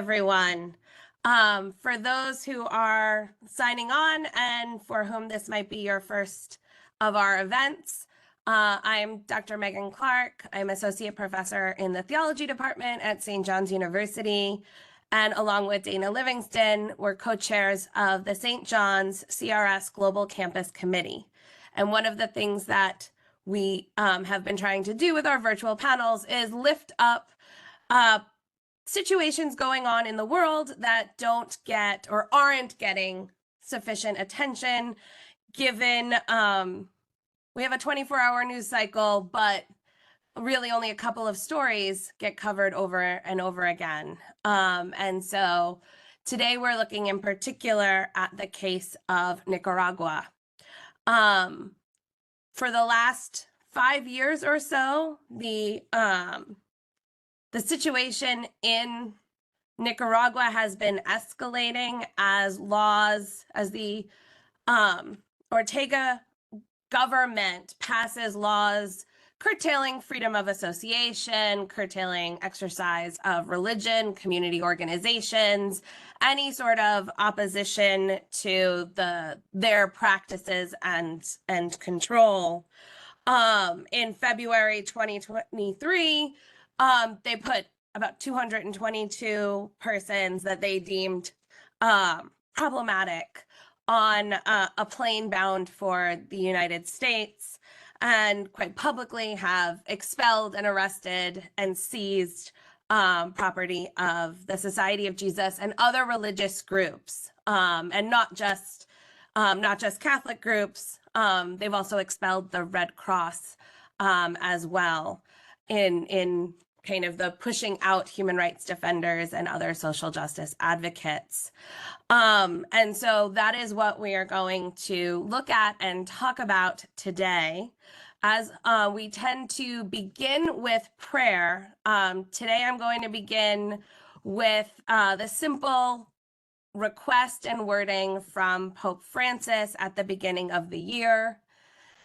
everyone. For those who are signing on and for whom this might be your first of our events, I'm Dr. Megan Clark. I'm Associate Professor in the Theology Department at St. John's University. And along with Dana Livingston, we're co-chairs of the St. John's CRS Global Campus Committee. And one of the things that we have been trying to do with our virtual panels is lift up situations going on in the world that don't get or aren't getting sufficient attention, given we have a 24-hour news cycle, but really only a couple of stories get covered over and over again. And so today we're looking in particular at the case of Nicaragua. For the last 5 years or so, the situation in Nicaragua has been escalating as the Ortega government passes laws curtailing freedom of association, curtailing exercise of religion, community organizations, any sort of opposition to their practices and control. In February 2023, they put about 222 persons that they deemed problematic on a plane bound for the United States, and quite publicly have expelled and arrested and seized property of the Society of Jesus and other religious groups, and not just Catholic groups. They've also expelled the Red Cross as well in kind of the pushing out human rights defenders and other social justice advocates. And so that is what we are going to look at and talk about today. As we tend to begin with prayer, today I'm going to begin with the simple request and wording from Pope Francis at the beginning of the year,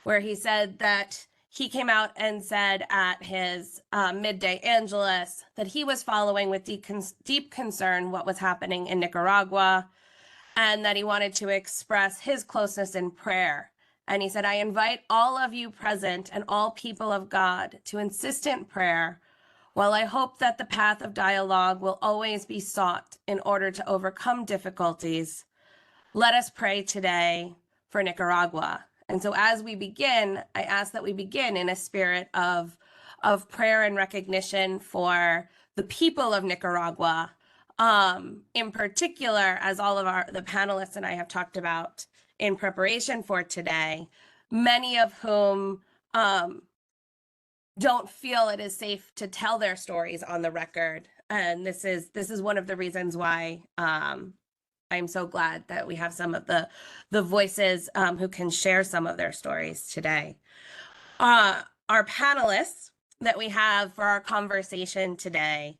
where he said that he came out and said at his midday Angelus that he was following with deep concern what was happening in Nicaragua, and that he wanted to express his closeness in prayer. And he said, I invite all of you present and all people of God to insistent prayer, while I hope that the path of dialogue will always be sought in order to overcome difficulties. Let us pray today for Nicaragua. And so as we begin, I ask that we begin in a spirit of prayer and recognition for the people of Nicaragua, in particular, as all of the panelists and I have talked about in preparation for today, many of whom don't feel it is safe to tell their stories on the record. And this is one of the reasons why I'm so glad that we have some of the voices who can share some of their stories today. Our panelists that we have for our conversation today,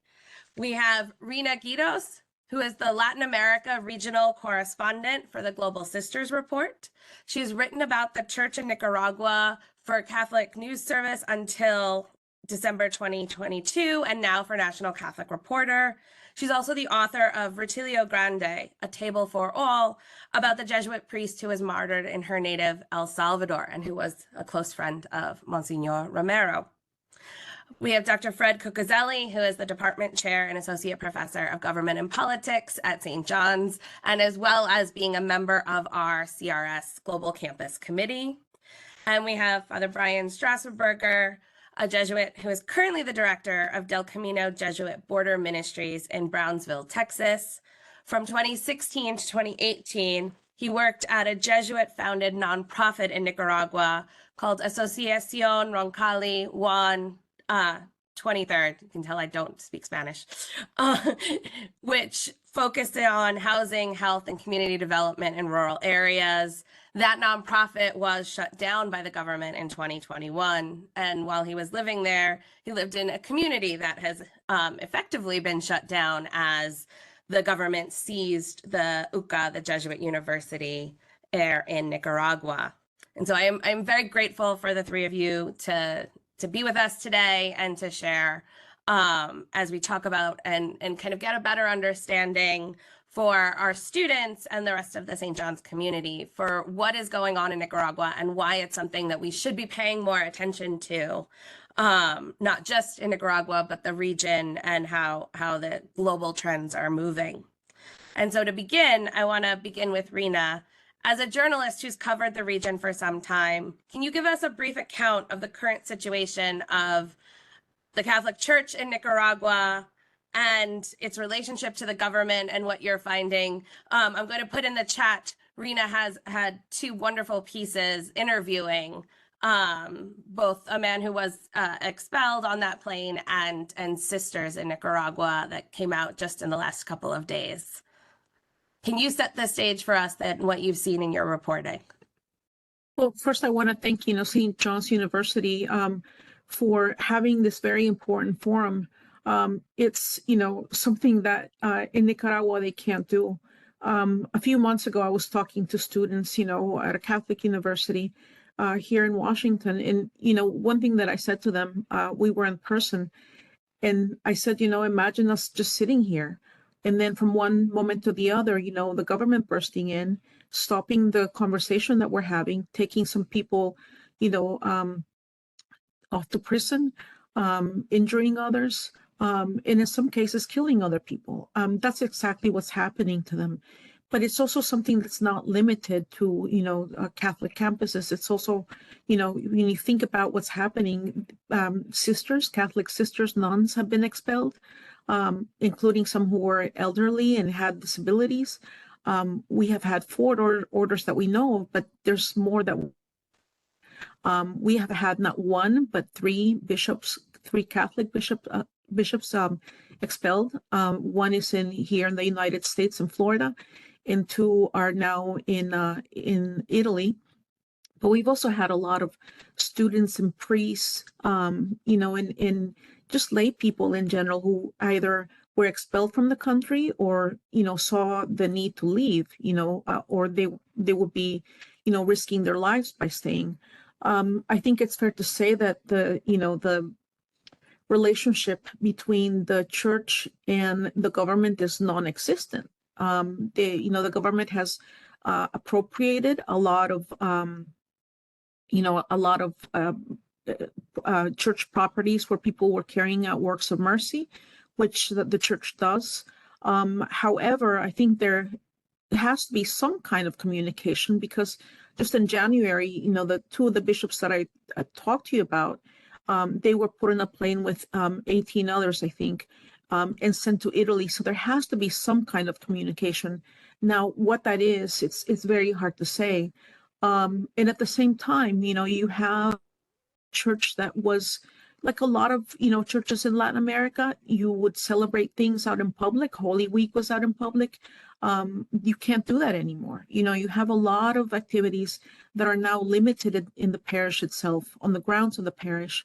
we have Rina Guidos, who is the Latin America regional correspondent for the Global Sisters Report. She's written about the Church in Nicaragua for Catholic News Service until December 2022, and now for National Catholic Reporter. She's also the author of Rutilio Grande, A Table for All, about the Jesuit priest who was martyred in her native El Salvador and who was a close friend of Monsignor Romero. We have Dr. Fred Cucuzzelli, who is the Department Chair and Associate Professor of Government and Politics at St. John's, and as well as being a member of our CRS Global Campus Committee. And we have Father Brian Strasburger, a Jesuit who is currently the director of Del Camino Jesuit Border Ministries in Brownsville, Texas. From 2016 to 2018, he worked at a Jesuit-founded nonprofit in Nicaragua called Asociación Roncalli Juan 23rd, you can tell I don't speak Spanish, which focused on housing, health, and community development in rural areas. That nonprofit was shut down by the government in 2021. And while he was living there, he lived in a community that has effectively been shut down as the government seized the UCA, the Jesuit University, there in Nicaragua. And so I'm very grateful for the three of you to be with us today and to share as we talk about and kind of get a better understanding for our students and the rest of the St. John's community for what is going on in Nicaragua and why it's something that we should be paying more attention to, not just in Nicaragua, but the region and how the global trends are moving. And so to begin, I want to begin with Rina. As a journalist who's covered the region for some time, can you give us a brief account of the current situation of the Catholic Church in Nicaragua and its relationship to the government and what you're finding? I'm going to put in the chat, Rina has had two wonderful pieces interviewing both a man who was expelled on that plane and sisters in Nicaragua that came out just in the last couple of days. Can you set the stage for us and what you've seen in your reporting? Well, first I want to thank, St. John's University for having this very important forum. It's, something that in Nicaragua they can't do. A few months ago, I was talking to students, at a Catholic university here in Washington. And, one thing that I said to them, we were in person, and I said, imagine us just sitting here. And then from one moment to the other, the government bursting in, stopping the conversation that we're having, taking some people, off to prison, injuring others, and in some cases killing other people. That's exactly what's happening to them. But it's also something that's not limited to, Catholic campuses. It's also, when you think about what's happening, Catholic sisters, nuns have been expelled, including some who were elderly and had disabilities. We have had 4 orders that we know of, but there's more that we have had not one, but 3 Catholic bishops expelled. One is here in the United States in Florida, and 2 are now in Italy. But we've also had a lot of students and priests, and just lay people in general who either were expelled from the country or, saw the need to leave, or they would be, risking their lives by staying. I think it's fair to say that the relationship between the church and the government is non-existent. The government has appropriated a lot of church properties where people were carrying out works of mercy, which the church does. However, I think there has to be some kind of communication, because just in January, the 2 of the bishops that I talked to you about, they were put on a plane with 18 others, I think, and sent to Italy. So there has to be some kind of communication. Now, what that is, it's very hard to say. And at the same time, you have a church that was like a lot of, churches in Latin America. You would celebrate things out in public. Holy Week was out in public. You can't do that anymore. You have a lot of activities that are now limited in the parish itself, on the grounds of the parish,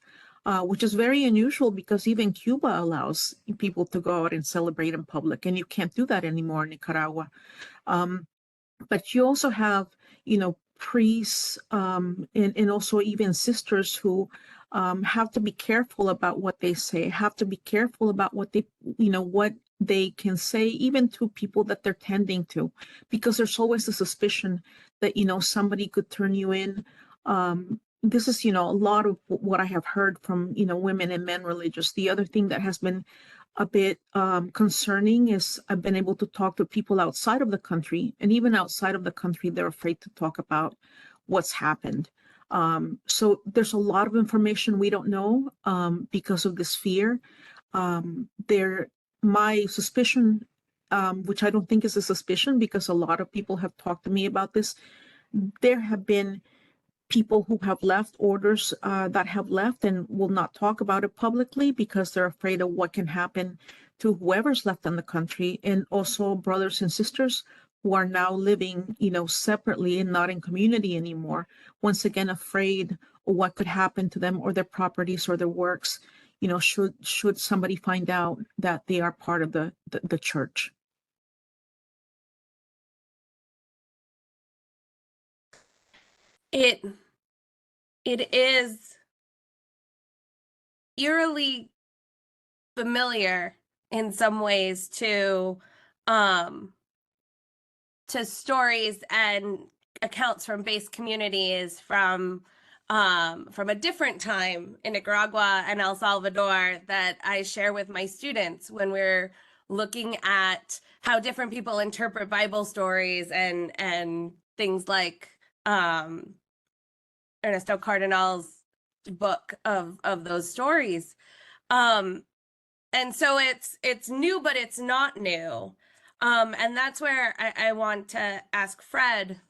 which is very unusual, because even Cuba allows people to go out and celebrate in public, and you can't do that anymore in Nicaragua. But you also have, priests, and also even sisters who have to be careful about what they say, have to be careful about what they can say, even to people that they're tending to, because there's always a suspicion that, somebody could turn you in. This is, a lot of what I have heard from, women and men religious. The other thing that has been a bit concerning is I've been able to talk to people outside of the country, and even outside of the country, they're afraid to talk about what's happened. So there's a lot of information we don't know because of this fear. My suspicion, which I don't think is a suspicion, because a lot of people have talked to me about this, there have been people who have left, orders that have left, and will not talk about it publicly because they're afraid of what can happen to whoever's left in the country, and also brothers and sisters who are now living, separately and not in community anymore, once again afraid of what could happen to them or their properties or their works, should somebody find out that they are part of the church. It is eerily familiar in some ways to stories and accounts from base communities from a different time in Nicaragua and El Salvador that I share with my students when we're looking at how different people interpret Bible stories and things like Ernesto Cardinal's book of those stories. And so it's new, but it's not new. And that's where I want to ask Fred,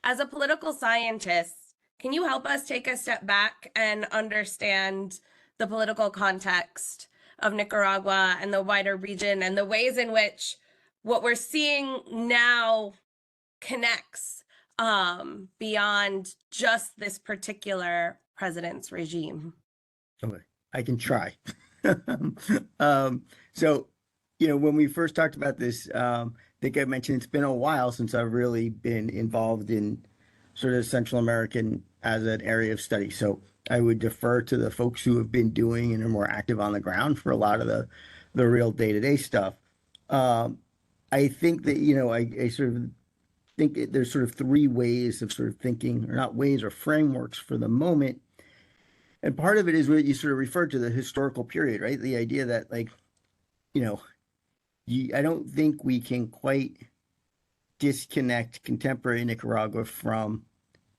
as a political scientist, can you help us take a step back and understand the political context of Nicaragua and the wider region and the ways in which what we're seeing now connects beyond just this particular president's regime? Okay, I can try. So, when we first talked about this, I think I mentioned it's been a while since I've really been involved in sort of Central American as an area of study. So I would defer to the folks who have been doing and are more active on the ground for a lot of the real day-to-day stuff. I think that, I sort of think there's sort of three ways of sort of thinking, or not ways or frameworks for the moment. And part of it is what you sort of referred to, the historical period, right? The idea that, like, I don't think we can quite disconnect contemporary Nicaragua from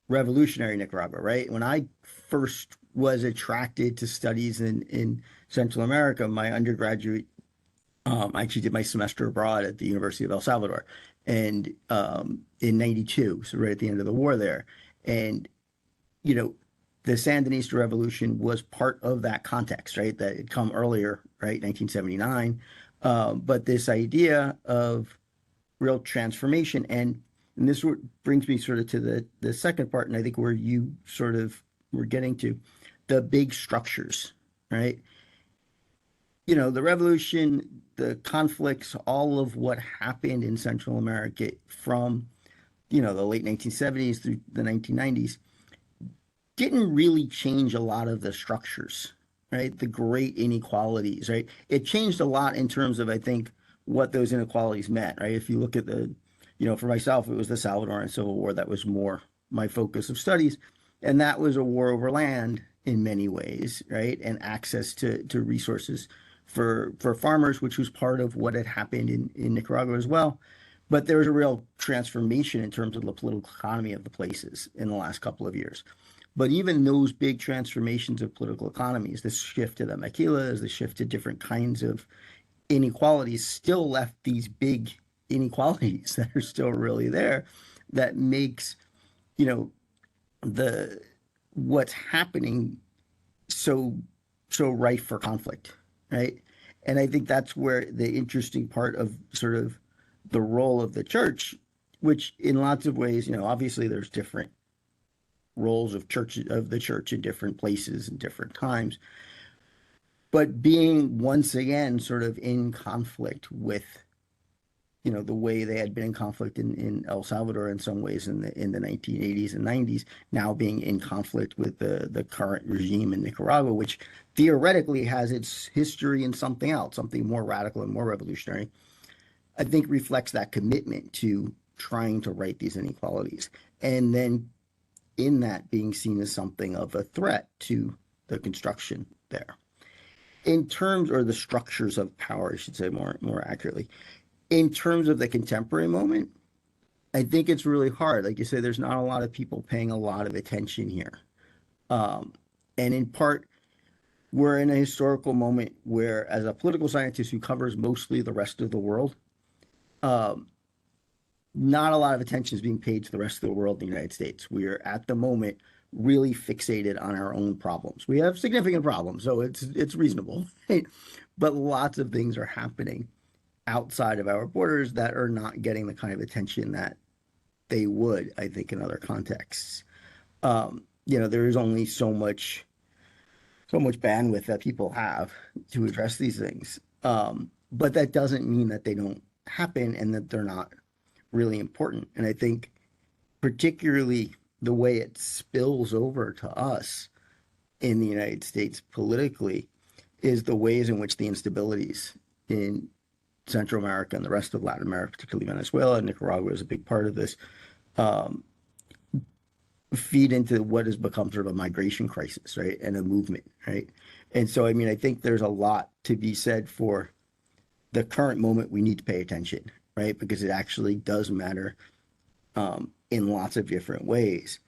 revolutionary Nicaragua, right? When I first was attracted to studies in Central America, my undergraduate, I actually did my semester abroad at the University of El Salvador, and in '92, so right at the end of the war there. And, the Sandinista revolution was part of that context, right? That had come earlier, right? 1979. But this idea of real transformation, and this brings me sort of to the second part, and I think where you sort of were getting to, the big structures, right? The revolution, the conflicts, all of what happened in Central America from, the late 1970s through the 1990s didn't really change a lot of the structures, right? The great inequalities, right? It changed a lot in terms of, I think, what those inequalities meant, right? If you look at for myself, it was the Salvadoran Civil War that was more my focus of studies. And that was a war over land in many ways, right? And access to resources for farmers, which was part of what had happened in Nicaragua as well. But there was a real transformation in terms of the political economy of the places in the last couple of years. But even those big transformations of political economies, the shift to the maquilas, the shift to different kinds of inequalities, still left these big inequalities that are still really there, that makes, the what's happening so rife for conflict, right? And I think that's where the interesting part of sort of the role of the church, which in lots of ways, obviously there's different roles of the church in different places and different times, but being once again sort of in conflict with the way they had been in conflict in El Salvador in some ways in the 1980s and 90s, now being in conflict with the current regime in Nicaragua, which theoretically has its history in something else, something more radical and more revolutionary, I think reflects that commitment to trying to right these inequalities. And then in that being seen as something of a threat to the construction there. In terms, or the structures of power, I should say more accurately. In terms of the contemporary moment, I think it's really hard. Like you say, there's not a lot of people paying a lot of attention here. And in part, we're in a historical moment where, as a political scientist who covers mostly the rest of the world, not a lot of attention is being paid to the rest of the world in the United States. We are at the moment really fixated on our own problems. We have significant problems, so it's reasonable, right? But lots of things are happening outside of our borders that are not getting the kind of attention that they would, I think, in other contexts. There is only so much bandwidth that people have to address these things. But that doesn't mean that they don't happen and that they're not really important. And I think particularly the way it spills over to us in the United States politically is the ways in which the instabilities in Central America and the rest of Latin America, particularly Venezuela and Nicaragua is a big part of this, feed into what has become sort of a migration crisis, right? And a movement, right? And so, I mean, I think there's a lot to be said for the current moment. We need to pay attention, right? Because it actually does matter in lots of different ways.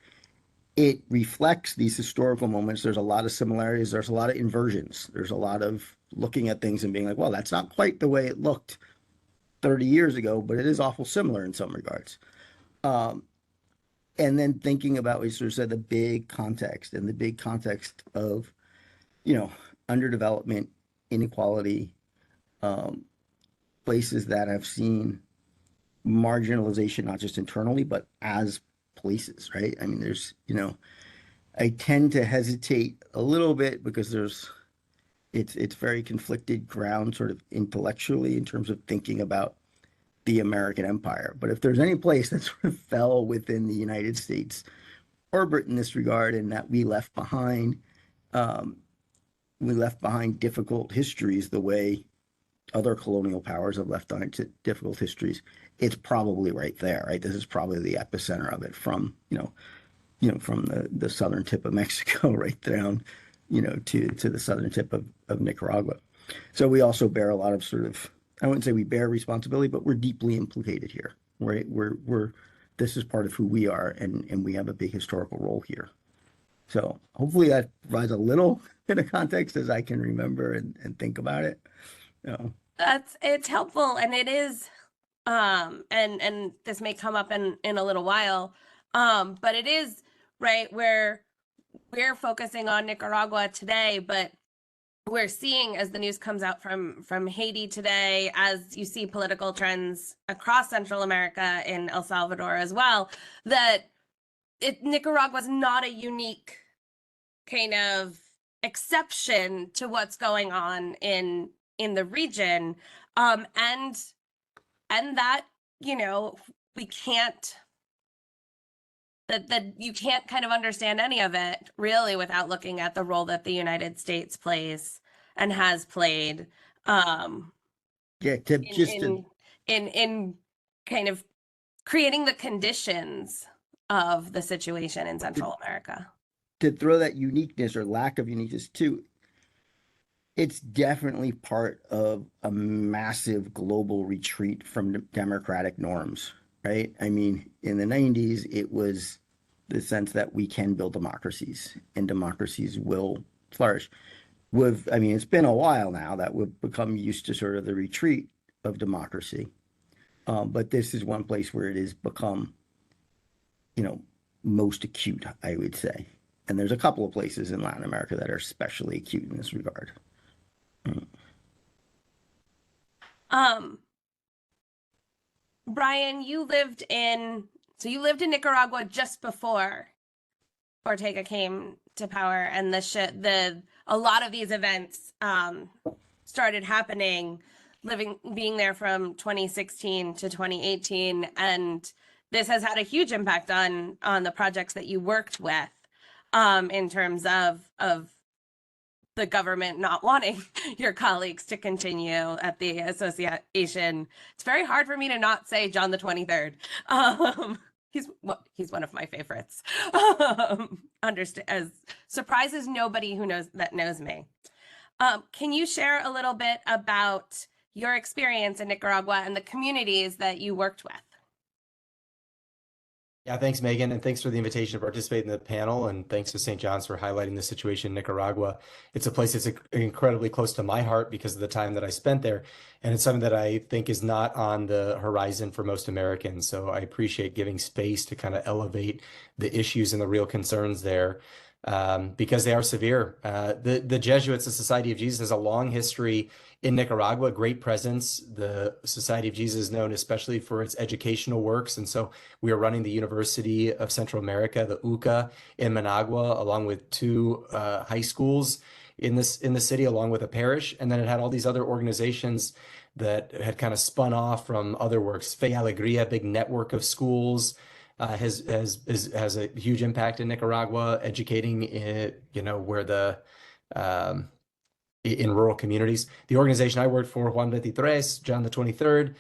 It reflects these historical moments. There's a lot of similarities. There's a lot of inversions. There's a lot of looking at things and being like, well, that's not quite the way it looked 30 years ago, but it is awful similar in some regards. And then thinking about, we sort of said, the big context and the big context of, you know, underdevelopment, inequality, places that have seen marginalization, not just internally, but as places, right? I mean, there's, you know, I tend to hesitate a little bit because it's very conflicted ground sort of intellectually in terms of thinking about the American empire. But if there's any place that sort of fell within the United States orbit in this regard, and that we left behind difficult histories the way other colonial powers have left behind difficult histories, it's probably right there, right? This is probably the epicenter of it from, from the southern tip of Mexico right down, to the southern tip of Nicaragua. So we also bear a lot of sort of, I wouldn't say we bear responsibility, but we're deeply implicated here, right? This is part of who we are, and we have a big historical role here. So hopefully that provides a little bit of context as I can remember and think about it. It's helpful, and it is, and this may come up in a little while, but it is right where we're focusing on Nicaragua today, but we're seeing, as the news comes out from Haiti today, as you see political trends across Central America, in El Salvador as well, that Nicaragua is not a unique kind of exception to what's going on in the region, and that, we can't, that you can't kind of understand any of it really without looking at the role that the United States plays and has played, in kind of creating the conditions of the situation in Central America. To throw that uniqueness or lack of uniqueness too, it's definitely part of a massive global retreat from democratic norms, right? I mean, in the 90s, it was the sense that we can build democracies and democracies will flourish. It's been a while now that we've become used to sort of the retreat of democracy. But this is one place where it has become, most acute, I would say. And there's a couple of places in Latin America that are especially acute in this regard. Brian, you lived in Nicaragua just before Ortega came to power, and a lot of these events started happening, being there from 2016 to 2018, and this has had a huge impact on the projects that you worked with, in terms of the government not wanting your colleagues to continue at the association. It's very hard for me to not say John the 23rd. He's one of my favorites. As surprises nobody who knows me. Can you share a little bit about your experience in Nicaragua and the communities that you worked with? Yeah, thanks, Megan, and thanks for the invitation to participate in the panel, and thanks to St. John's for highlighting the situation in Nicaragua. It's a place that's incredibly close to my heart because of the time that I spent there, and it's something that I think is not on the horizon for most Americans. So I appreciate giving space to kind of elevate the issues and the real concerns there, because they are severe. The Jesuits, the Society of Jesus, has a long history in Nicaragua, great presence. The Society of Jesus is known especially for its educational works. And so we are running the University of Central America, the UCA, in Managua, along with two high schools in the city, along with a parish. And then it had all these other organizations that had kind of spun off from other works. Fe Alegria, big network of schools, has a huge impact in Nicaragua, educating, where the in rural communities. The organization I worked for, Juan 23, John the 23rd,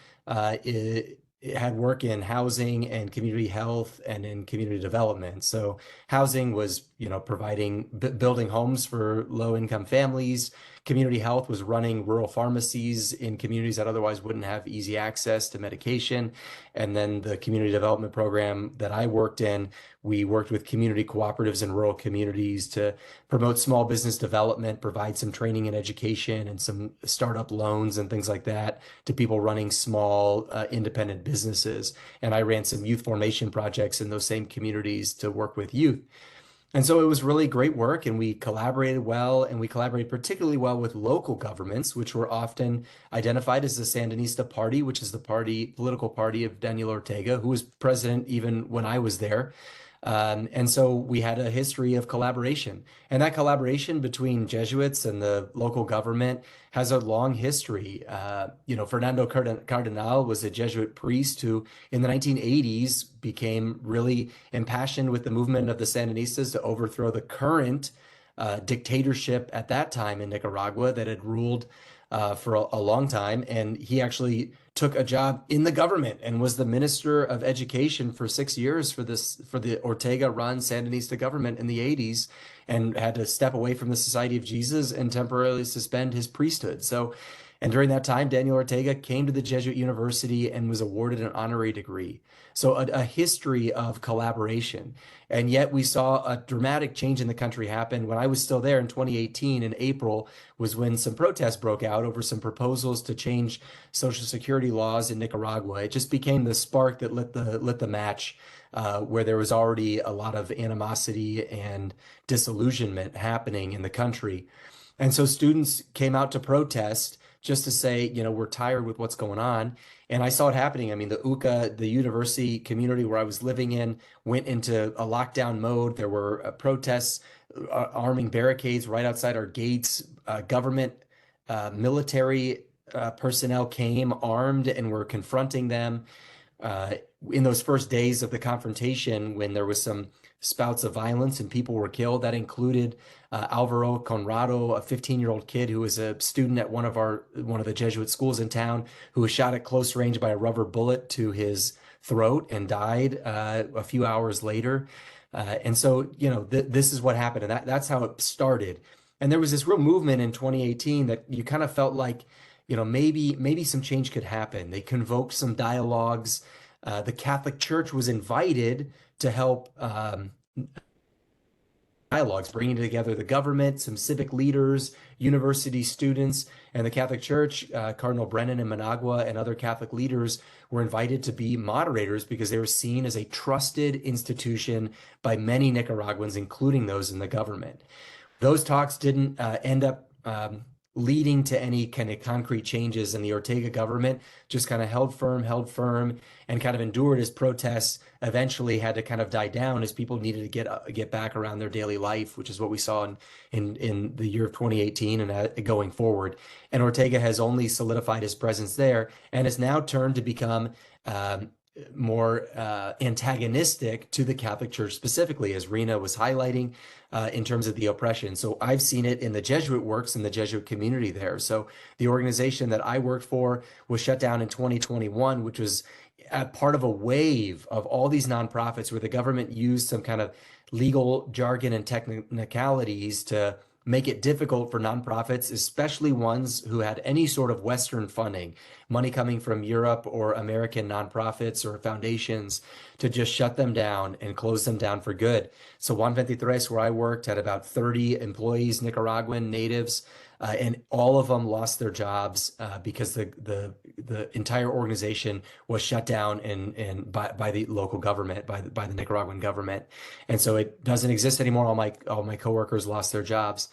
it had work in housing and community health and in community development. So housing was, providing, building homes for low-income families. Community health was running rural pharmacies in communities that otherwise wouldn't have easy access to medication. And then the community development program that I worked in, we worked with community cooperatives in rural communities to promote small business development, provide some training and education and some startup loans and things like that to people running small independent businesses. And I ran some youth formation projects in those same communities to work with youth. And so it was really great work, and we collaborated well, and we collaborated particularly well with local governments, which were often identified as the Sandinista Party, which is the political party of Daniel Ortega, who was president even when I was there. And so we had a history of collaboration, and that collaboration between Jesuits and the local government has a long history. Fernando Cardenal was a Jesuit priest who in the 1980s became really impassioned with the movement of the Sandinistas to overthrow the current dictatorship at that time in Nicaragua that had ruled for a long time. And he actually took a job in the government and was the Minister of Education for 6 years for the Ortega-run Sandinista government in the 80s, and had to step away from the Society of Jesus and temporarily suspend his priesthood. And during that time, Daniel Ortega came to the Jesuit University and was awarded an honorary degree. So a history of collaboration. And yet we saw a dramatic change in the country happen. When I was still there in 2018, in April, was when some protests broke out over some proposals to change Social Security laws in Nicaragua. It just became the spark that lit the match, where there was already a lot of animosity and disillusionment happening in the country. And so students came out to protest just to say, we're tired with what's going on. And I saw it happening. I mean, the UCA, the university community where I was living in, went into a lockdown mode. There were protests, arming barricades right outside our gates. Government, military personnel came armed and were confronting them. In those first days of the confrontation, when there was some spouts of violence and people were killed, that included Alvaro Conrado, a 15-year-old kid who was a student at one of the Jesuit schools in town, who was shot at close range by a rubber bullet to his throat and died a few hours later. And so, this is what happened, and that's how it started. And there was this real movement in 2018 that you kind of felt like, maybe some change could happen. They convoked some dialogues. The Catholic Church was invited to help dialogues, bringing together the government, some civic leaders, university students, and the Catholic Church. Cardinal Brennan in Managua and other Catholic leaders were invited to be moderators because they were seen as a trusted institution by many Nicaraguans, including those in the government. Those talks didn't end up leading to any kind of concrete changes, and the Ortega government just kind of held firm, and kind of endured as protests eventually had to kind of die down as people needed to get back around their daily life, which is what we saw in the year of 2018 and going forward. And Ortega has only solidified his presence there and has now turned to become more antagonistic to the Catholic Church specifically, as Rena was highlighting, in terms of the oppression. So I've seen it in the Jesuit works in the Jesuit community there. So the organization that I worked for was shut down in 2021, which was part of a wave of all these nonprofits where the government used some kind of legal jargon and technicalities to make it difficult for nonprofits, especially ones who had any sort of Western funding, money coming from Europe or American nonprofits or foundations, to just shut them down and close them down for good. So Juan 23, where I worked, had about 30 employees, Nicaraguan natives, and all of them lost their jobs because the entire organization was shut down by the local government, by the Nicaraguan government, and so it doesn't exist anymore. All my coworkers lost their jobs,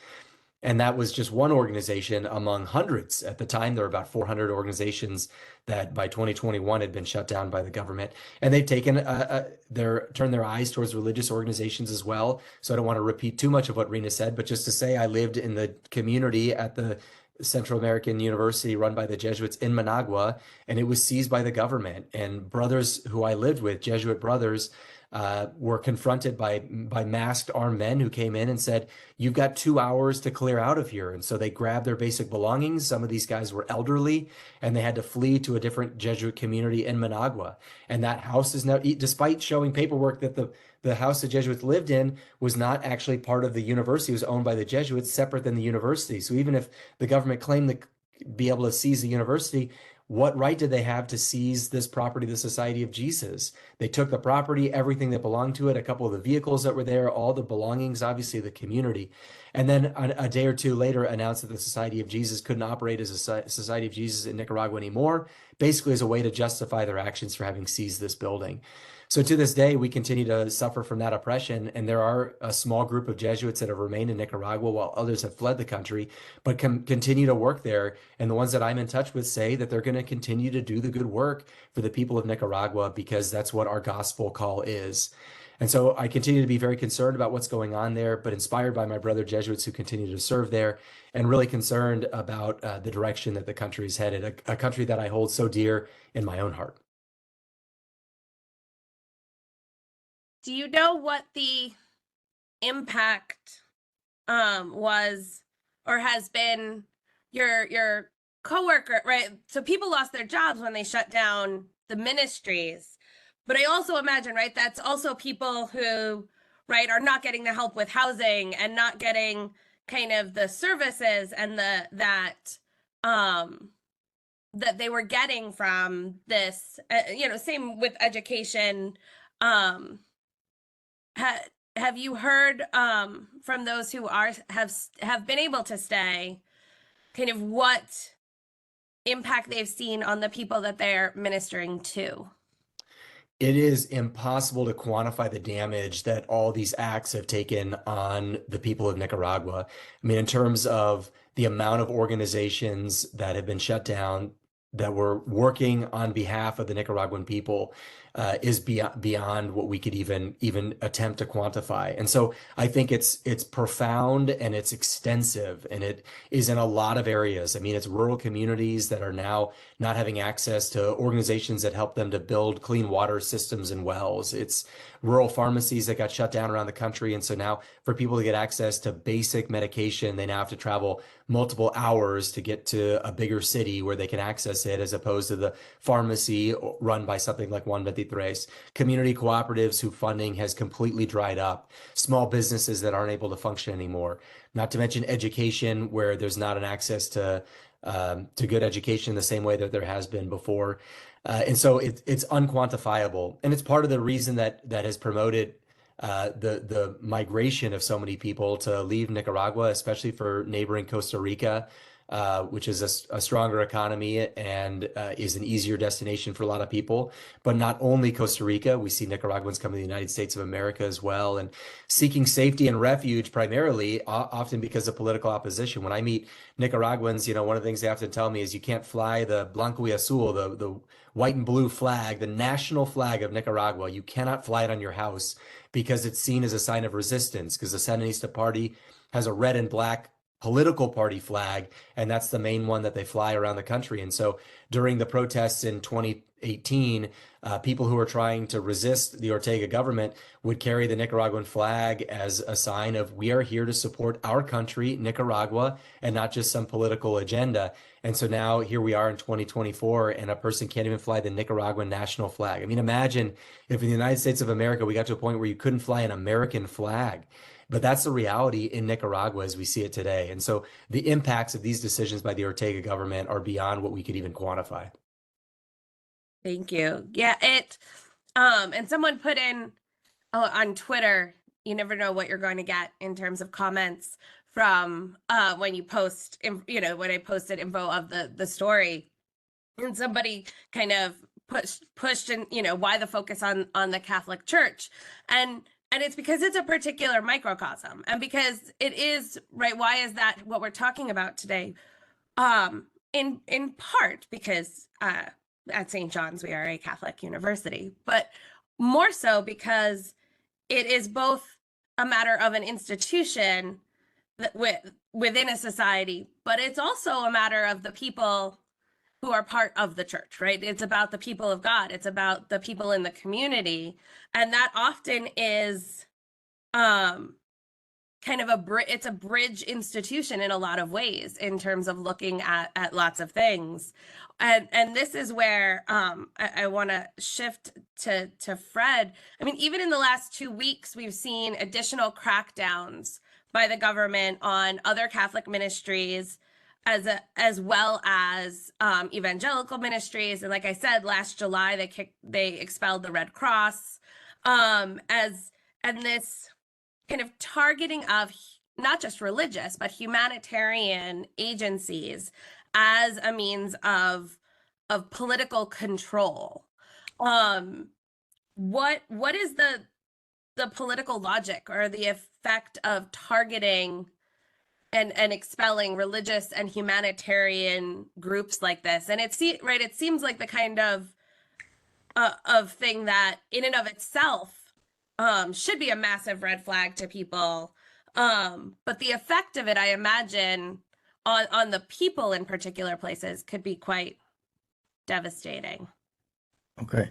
and that was just one organization among hundreds. At the time, there were about 400 organizations that by 2021 had been shut down by the government, and they've taken turned their eyes towards religious organizations as well. So I don't want to repeat too much of what Rena said, but just to say I lived in the community at the Central American University run by the Jesuits in Managua, and it was seized by the government. And brothers who I lived with, Jesuit brothers, were confronted by masked armed men who came in and said, "You've got 2 hours to clear out of here." And so they grabbed their basic belongings. Some of these guys were elderly, and they had to flee to a different Jesuit community in Managua. And that house is now, despite showing paperwork that the house the Jesuits lived in was not actually part of the university, it was owned by the Jesuits, separate than the university. So even if the government claimed to be able to seize the university, what right did they have to seize this property, the Society of Jesus? They took the property, everything that belonged to it, a couple of the vehicles that were there, all the belongings, obviously the community. And then a day or two later announced that the Society of Jesus couldn't operate as a Society of Jesus in Nicaragua anymore, basically as a way to justify their actions for having seized this building. So to this day, we continue to suffer from that oppression, and there are a small group of Jesuits that have remained in Nicaragua while others have fled the country, but continue to work there. And the ones that I'm in touch with say that they're going to continue to do the good work for the people of Nicaragua because that's what our gospel call is. And so I continue to be very concerned about what's going on there, but inspired by my brother Jesuits who continue to serve there, and really concerned about the direction that the country is headed, a country that I hold so dear in my own heart. Do you know what the impact was or has been? Your coworker, right? So people lost their jobs when they shut down the ministries. But I also imagine, right, that's also people who, right, are not getting the help with housing and not getting kind of the services and that they were getting from this, same with education. Have you heard from those who have been able to stay, kind of what impact they've seen on the people that they're ministering to? It is impossible to quantify the damage that all these acts have taken on the people of Nicaragua. I mean, in terms of the amount of organizations that have been shut down that were working on behalf of the Nicaraguan people, is beyond what we could even attempt to quantify. And so I think it's profound and it's extensive, and it is in a lot of areas. I mean, it's rural communities that are now not having access to organizations that help them to build clean water systems and wells. It's rural pharmacies that got shut down around the country. And so now for people to get access to basic medication, they now have to travel multiple hours to get to a bigger city where they can access it, as opposed to the pharmacy run by something like Juan 23. Community cooperatives whose funding has completely dried up, small businesses that aren't able to function anymore, not to mention education where there's not an access to good education the same way that there has been before. And so it's unquantifiable. And it's part of the reason that has promoted the migration of so many people to leave Nicaragua, especially for neighboring Costa Rica, which is a stronger economy and is an easier destination for a lot of people. But not only Costa Rica, we see Nicaraguans come to the United States of America as well, and seeking safety and refuge primarily, often because of political opposition. When I meet Nicaraguans, one of the things they often tell me is you can't fly the Blanco y Azul, the white and blue flag, the national flag of Nicaragua. You cannot fly it on your house because it's seen as a sign of resistance, because the Sandinista Party has a red and black political party flag, and that's the main one that they fly around the country. And so during the protests in 2018, people who were trying to resist the Ortega government would carry the Nicaraguan flag as a sign of, we are here to support our country, Nicaragua, and not just some political agenda. And so now here we are in 2024, and a person can't even fly the Nicaraguan national flag. I mean, imagine if in the United States of America, we got to a point where you couldn't fly an American flag. But that's the reality in Nicaragua as we see it today. And so the impacts of these decisions by the Ortega government are beyond what we could even quantify. Thank you. Yeah, and someone put in on Twitter, you never know what you're going to get in terms of comments from when you post, when I posted info of the story, and somebody kind of pushed in, why the focus on the Catholic Church, and it's because it's a particular microcosm, and because it is, right, why is that what we're talking about today? In part because at St. John's we are a Catholic university, but more so because it is both a matter of an institution that within a society, but it's also a matter of the people who are part of the church, right? It's about the people of God. It's about the people in the community. And that often is kind of it's a bridge institution in a lot of ways in terms of looking at lots of things. And this is where I want to shift to Fred. I mean, even in the last 2 weeks, we've seen additional crackdowns by the government on other Catholic ministries, as well as evangelical ministries. And like I said, last July they expelled the Red Cross, and this kind of targeting of not just religious but humanitarian agencies as a means of political control. What is the political logic or the effect of targeting and expelling religious and humanitarian groups like this? And it seems like the kind of thing that in and of itself should be a massive red flag to people. But the effect of it, I imagine, on the people in particular places could be quite devastating. Okay.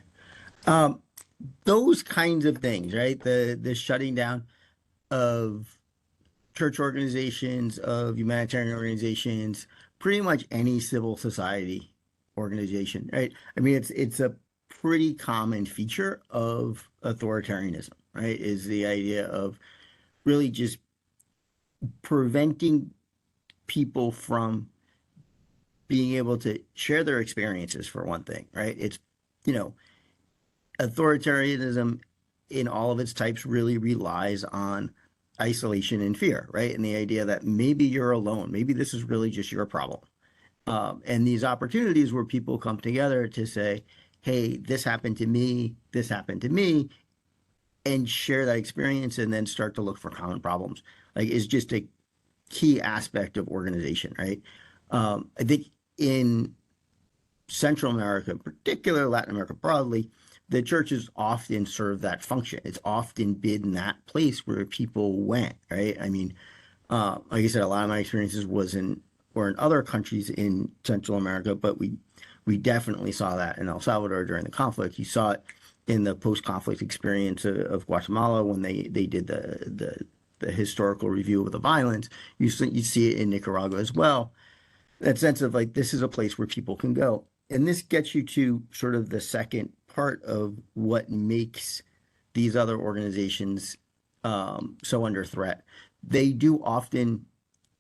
Those kinds of things, right? The shutting down of church organizations, of humanitarian organizations, pretty much any civil society organization, right? I mean, it's a pretty common feature of authoritarianism, right? Is the idea of really just preventing people from being able to share their experiences, for one thing, right? It's, authoritarianism in all of its types really relies on isolation and fear, right? And the idea that maybe you're alone, maybe this is really just your problem. And these opportunities where people come together to say, hey, this happened to me, and share that experience and then start to look for common problems, like, is just a key aspect of organization, right? I think in Central America, in particular Latin America broadly, the churches often serve that function. It's often been that place where people went, right? I mean, like I said, a lot of my experiences were in other countries in Central America, but we definitely saw that in El Salvador during the conflict. You saw it in the post-conflict experience of Guatemala when they did the historical review of the violence. You see it in Nicaragua as well. That sense of like, this is a place where people can go. And this gets you to sort of the second part of what makes these other organizations so under threat. They do often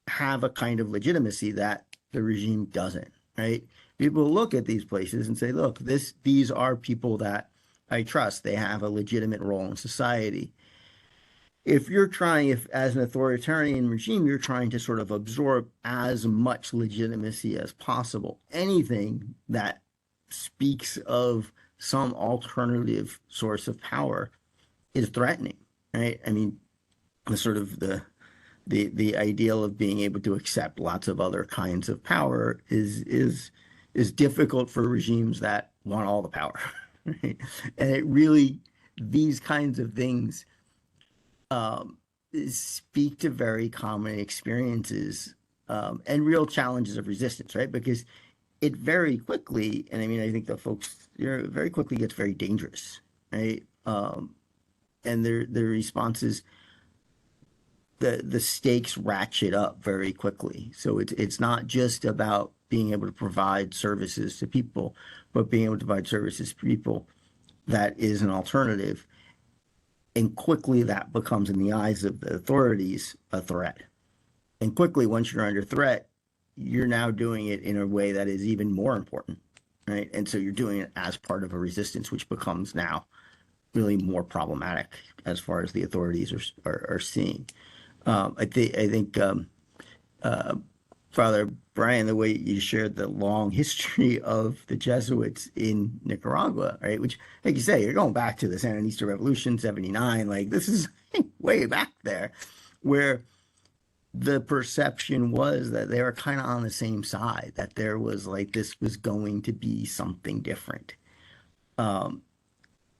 have a kind of legitimacy that the regime doesn't, right? People look at these places and say, look, these are people that I trust. They have a legitimate role in society. If as an authoritarian regime, you're trying to sort of absorb as much legitimacy as possible, anything that speaks of some alternative source of power is threatening, right? I mean, the ideal of being able to accept lots of other kinds of power is difficult for regimes that want all the power, right? And these kinds of things speak to very common experiences and real challenges of resistance, right? Because it very quickly, and I mean, I think the folks very quickly gets very dangerous, right? And their responses, the stakes ratchet up very quickly. So it's not just about being able to provide services to people, but being able to provide services to people that is an alternative. And quickly that becomes, in the eyes of the authorities, a threat. And quickly, once you're under threat, you're now doing it in a way that is even more important, right? And so you're doing it as part of a resistance, which becomes now really more problematic as far as the authorities are seeing. I think Father Brian, the way you shared the long history of the Jesuits in Nicaragua, right? Which, like you say, you're going back to the Sandinista Revolution, 79. Like, this is way back there, where the perception was that they were kind of on the same side, that there was like, this was going to be something different. And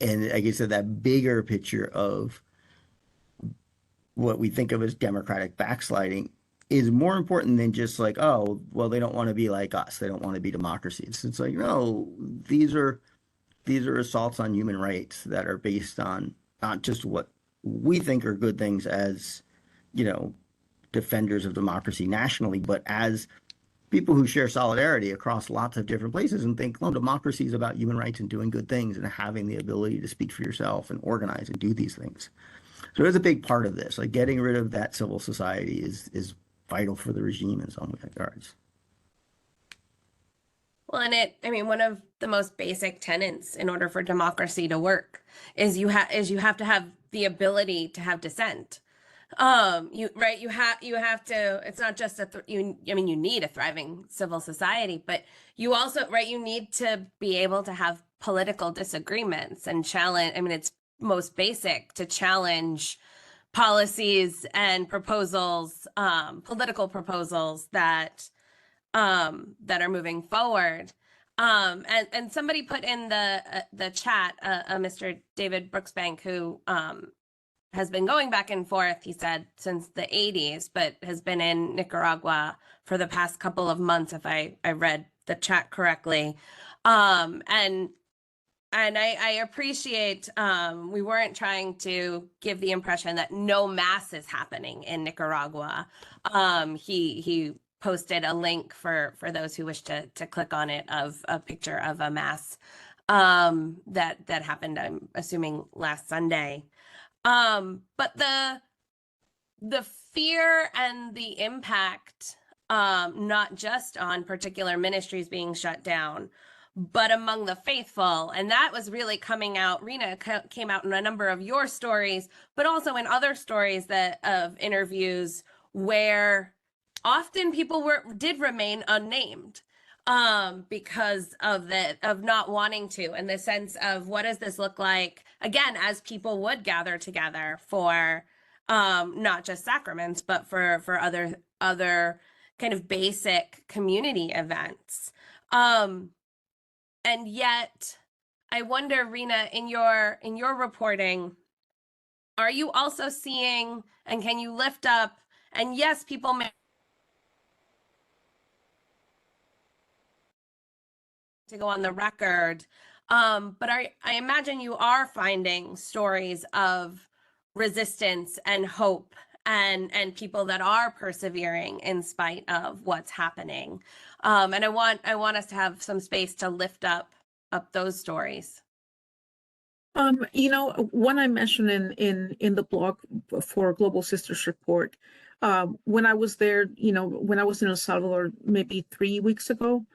like I said, that bigger picture of what we think of as democratic backsliding is more important than just like, oh, well, they don't want to be like us. They don't want to be democracies. It's like, no, these are assaults on human rights that are based on not just what we think are good things as, you know, defenders of democracy nationally, but as people who share solidarity across lots of different places and think, well, democracy is about human rights and doing good things and having the ability to speak for yourself and organize and do these things. So it's a big part of this. Like getting rid of that civil society is vital for the regime in some regards. Well, and I mean, one of the most basic tenets in order for democracy to work is you have to have the ability to have dissent. You have to, it's not just you need a thriving civil society, but you also, you need to be able to have political disagreements and challenge. I mean, it's most basic to challenge policies and proposals, political proposals that are moving forward. And somebody put in the chat, Mr. David Brooksbank, who has been going back and forth, he said, since the 80s, but has been in Nicaragua for the past couple of months, if I read the chat correctly. And I appreciate, we weren't trying to give the impression that no mass is happening in Nicaragua. He posted a link for those who wish to click on it of a picture of a mass that happened, I'm assuming, last Sunday. But the fear and the impact, not just on particular ministries being shut down, but among the faithful. And that was really coming out. Rena came out in a number of your stories, but also in other stories of interviews where often people did remain unnamed because of not wanting to, and the sense of what does this look like, again, as people would gather together for not just sacraments, but for other kind of basic community events. And yet, I wonder, Rena, in your reporting, are you also seeing, and can you lift up, and yes, people may to go on the record, but I imagine you are finding stories of resistance and hope and people that are persevering in spite of what's happening. And I want us to have some space to lift up those stories. One I mentioned in the blog for Global Sisters Report, when I was there, when I was in El Salvador maybe 3 weeks ago,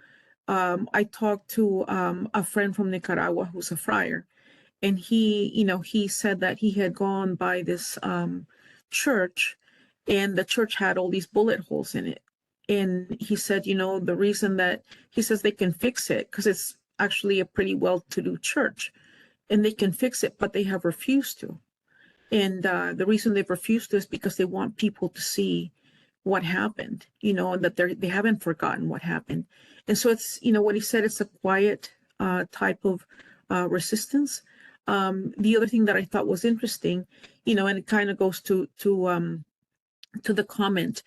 I talked to a friend from Nicaragua who's a friar, and he said that he had gone by this church, and the church had all these bullet holes in it. And he said, the reason that he says they can fix it because it's actually a pretty well-to-do church, and they can fix it, but they have refused to. And the reason they've refused to is because they want people to see what happened, and that they haven't forgotten what happened. And so it's, what he said, it's a quiet type of resistance. The other thing that I thought was interesting, and it kind of goes to the comment,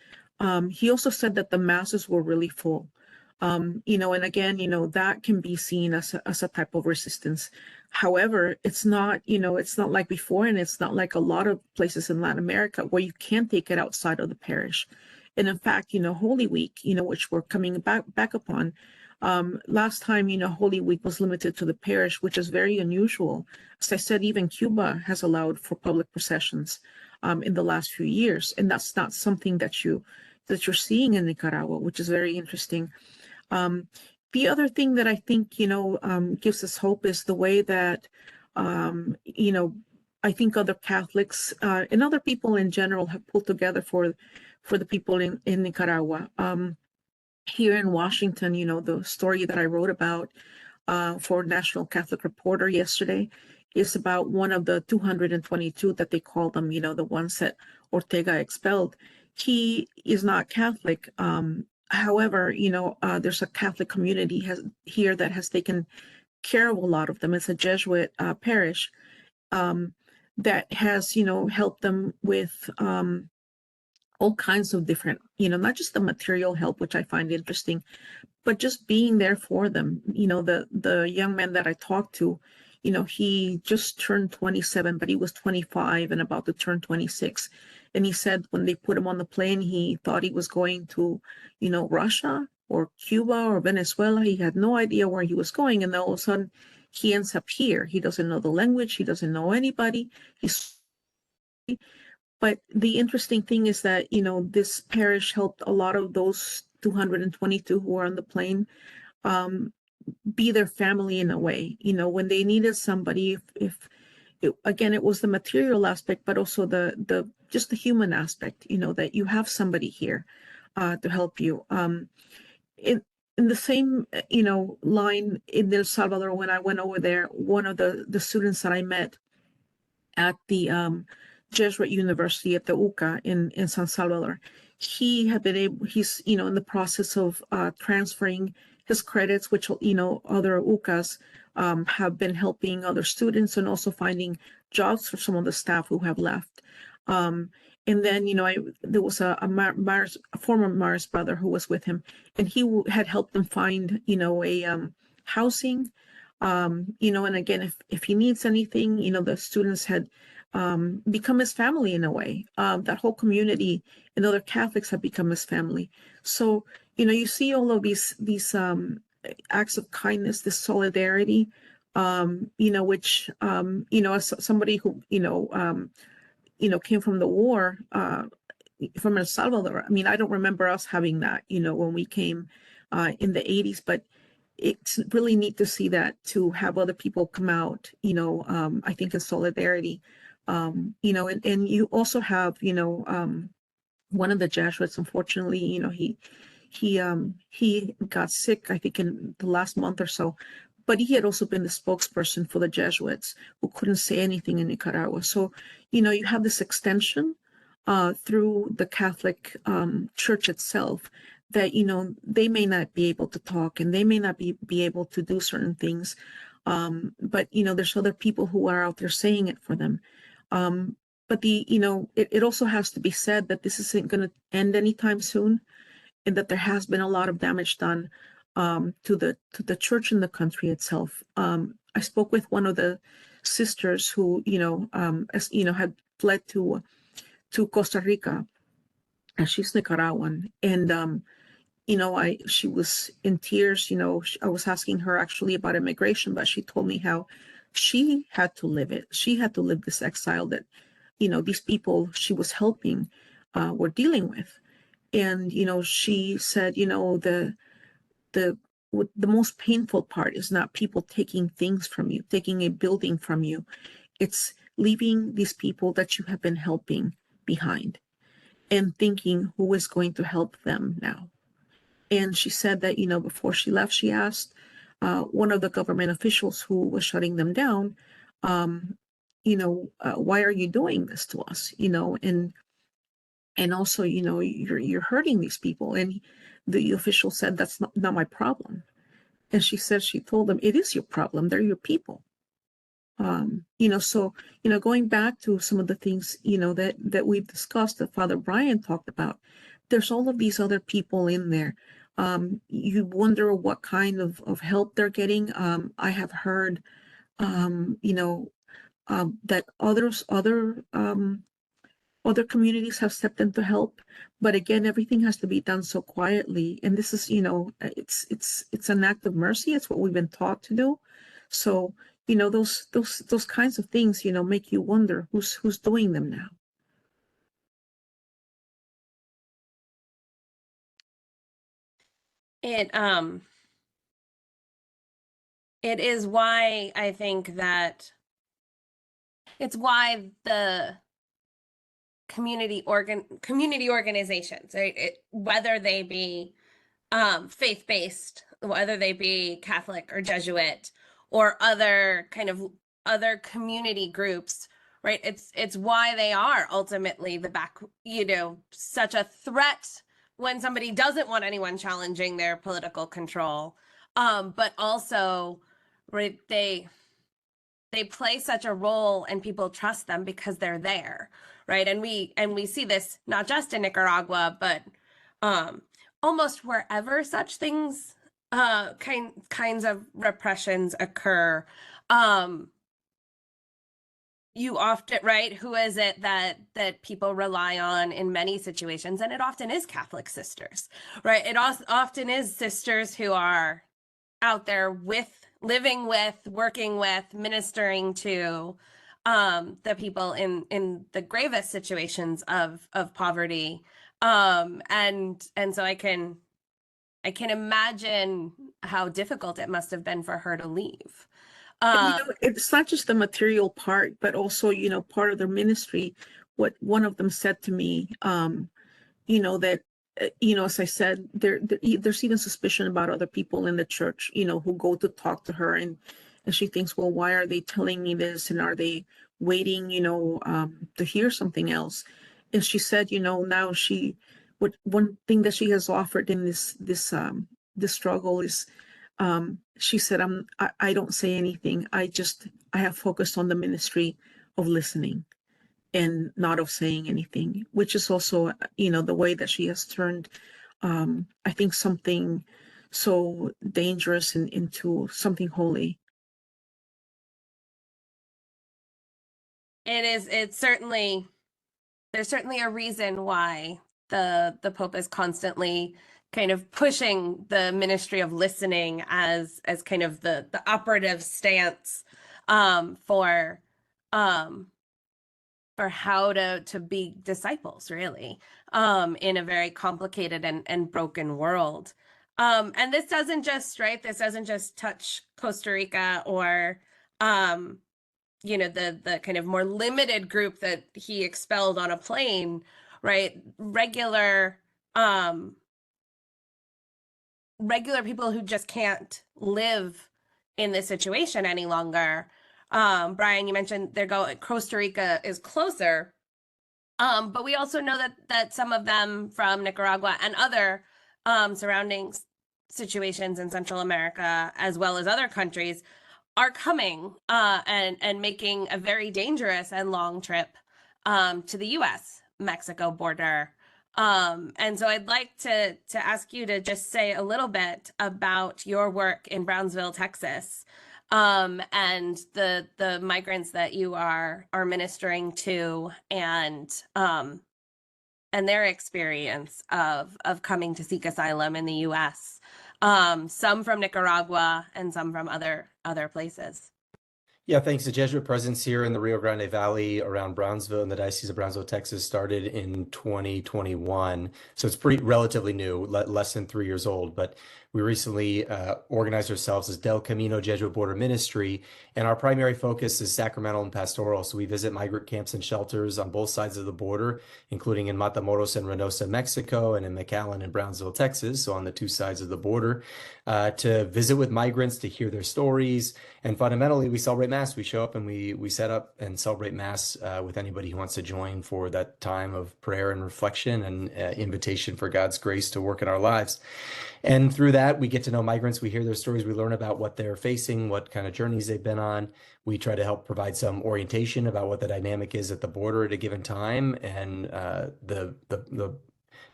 he also said that the masses were really full. And again, that can be seen as a type of resistance. However, it's not like before, and it's not like a lot of places in Latin America where you can't take it outside of the parish. And in fact, Holy Week, which we're coming back upon, last time, Holy Week was limited to the parish, which is very unusual. As I said, even Cuba has allowed for public processions in the last few years, and that's not something that you're seeing in Nicaragua, which is very interesting. The other thing that I think, gives us hope is the way that, I think other Catholics and other people in general have pulled together for the people in Nicaragua. Here in Washington, the story that I wrote about for National Catholic Reporter yesterday is about one of the 222 that they call them, the ones that Ortega expelled. He is not Catholic. However, there's a Catholic community here that has taken care of a lot of them. It's a Jesuit parish that has, helped them with all kinds of different, not just the material help, which I find interesting, but just being there for them. The young man that I talked to, he just turned 27, but he was 25 and about to turn 26. And he said when they put him on the plane, he thought he was going to, Russia or Cuba or Venezuela. He had no idea where he was going. And then all of a sudden he ends up here. He doesn't know the language. He doesn't know anybody. But the interesting thing is that, this parish helped a lot of those 222 who were on the plane be their family in a way. When they needed somebody, if again, it was the material aspect, but also the just the human aspect, that you have somebody here to help you. In the same, line in El Salvador, when I went over there, one of the students that I met at the Jesuit University at the UCA in San Salvador, he's in the process of transferring his credits, which, other UCAs have been helping other students and also finding jobs for some of the staff who have left. And then, there was a former Mars brother who was with him, and he had helped them find, a housing, and again, if he needs anything, the students had become his family in a way. That whole community and other Catholics have become his family. So, you see all of these acts of kindness, this solidarity, which, as somebody who, came from the war, from El Salvador. I mean, I don't remember us having that, when we came in the 80s, but it's really neat to see that, to have other people come out, I think in solidarity, and you also have, one of the Jesuits, unfortunately, he got sick, I think in the last month or so, but he had also been the spokesperson for the Jesuits who couldn't say anything in Nicaragua. So, you have this extension through the Catholic Church itself that, they may not be able to talk and they may not be able to do certain things. But, there's other people who are out there saying it for them. But it also has to be said that this isn't going to end anytime soon, and that there has been a lot of damage done to the church in the country itself. I spoke with one of the sisters who, had fled to Costa Rica, and she's Nicaraguan, and she was in tears. I was asking her actually about immigration, but she told me how she had to live it. She had to live this exile that, these people she was helping were dealing with. And, she said, the most painful part is not people taking things from you, taking a building from you. It's leaving these people that you have been helping behind and thinking who is going to help them now. And she said that, before she left, she asked one of the government officials who was shutting them down, why are you doing this to us? And also, you're hurting these people. And the official said, that's not my problem. And she told them, it is your problem. They're your people. So, going back to some of the things, that we've discussed, that Father Brian talked about, there's all of these other people in there. You wonder what kind of help they're getting. I have heard, that other communities have stepped in to help, but again, everything has to be done so quietly. And this is, it's an act of mercy. It's what we've been taught to do. So, those kinds of things, make you wonder who's doing them now. It is why I think that it's why the community organizations, right? Whether they be faith-based, whether they be Catholic or Jesuit or other community groups, right? It's why they are ultimately such a threat when somebody doesn't want anyone challenging their political control. But also, right, they play such a role and people trust them because they're there, right? And we see this not just in Nicaragua, but almost wherever such things kinds of repressions occur. You often, right, who is it that people rely on in many situations? And it often is Catholic sisters, right? It often is sisters who are out there living with, working with, ministering to the people in the gravest situations of poverty. And so I can imagine how difficult it must have been for her to leave. And, it's not just the material part, but also, part of their ministry. What one of them said to me, that, as I said, there's even suspicion about other people in the church, who go to talk to her, and she thinks, well, why are they telling me this? And are they waiting, to hear something else? And she said, now one thing that she has offered in this struggle is, she said, I don't say anything. I have focused on the ministry of listening and not of saying anything, which is also, the way that she has turned, I think, something so dangerous into something holy. There's certainly a reason why the Pope is constantly kind of pushing the ministry of listening as kind of the operative stance for how to be disciples, really, in a very complicated and broken world. And this doesn't just touch Costa Rica or the kind of more limited group that he expelled on a plane, right? Regular people who just can't live in this situation any longer. Brian, you mentioned Costa Rica is closer, but we also know that some of them from Nicaragua and other surrounding situations in Central America, as well as other countries, are coming and making a very dangerous and long trip to the U.S.-Mexico border. And so I'd like to ask you to just say a little bit about your work in Brownsville, Texas, and the migrants that you are ministering to, and their experience of coming to seek asylum in the U.S. Some from Nicaragua and some from other places. Yeah, thanks. The Jesuit presence here in the Rio Grande Valley around Brownsville in the Diocese of Brownsville, Texas, started in 2021. So it's relatively new, less than 3 years old. But we recently organized ourselves as Del Camino Jesuit Border Ministry, and our primary focus is sacramental and pastoral. So we visit migrant camps and shelters on both sides of the border, including in Matamoros and Reynosa, Mexico, and in McAllen and Brownsville, Texas, so on the two sides of the border, to visit with migrants, to hear their stories. And fundamentally, we celebrate Mass. We show up and we set up and celebrate Mass with anybody who wants to join for that time of prayer and reflection and invitation for God's grace to work in our lives. And through that, we get to know migrants. We hear their stories. We learn about what they're facing, what kind of journeys they've been on. We try to help provide some orientation about what the dynamic is at the border at a given time, and the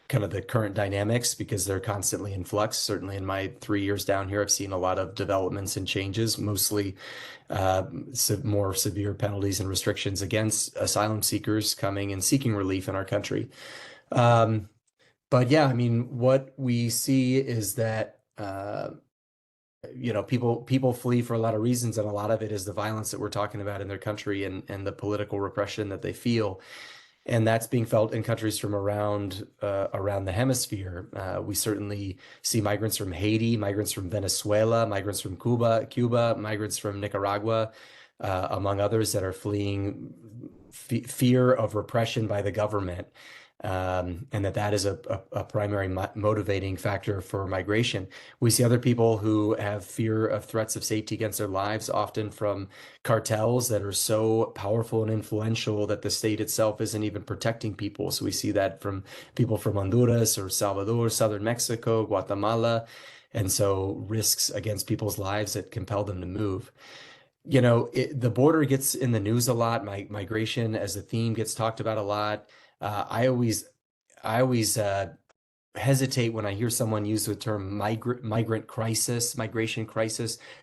kind of the current dynamics, because they're constantly in flux. Certainly in my 3 years down here, I've seen a lot of developments and changes, mostly more severe penalties and restrictions against asylum seekers coming and seeking relief in our country. But yeah, I mean, what we see is that, people flee for a lot of reasons, and a lot of it is the violence that we're talking about in their country and the political repression that they feel. And that's being felt in countries from around the hemisphere. We certainly see migrants from Haiti, migrants from Venezuela, migrants from Cuba, migrants from Nicaragua, among others, that are fleeing fear of repression by the government. And that is a primary motivating factor for migration. We see other people who have fear of threats of safety against their lives, often from cartels that are so powerful and influential that the state itself isn't even protecting people. So we see that from people from Honduras or Salvador, southern Mexico, Guatemala, and so risks against people's lives that compel them to move. you know, the border gets in the news a lot. Migration as a theme gets talked about a lot. I always hesitate when I hear someone use the term migration crisis.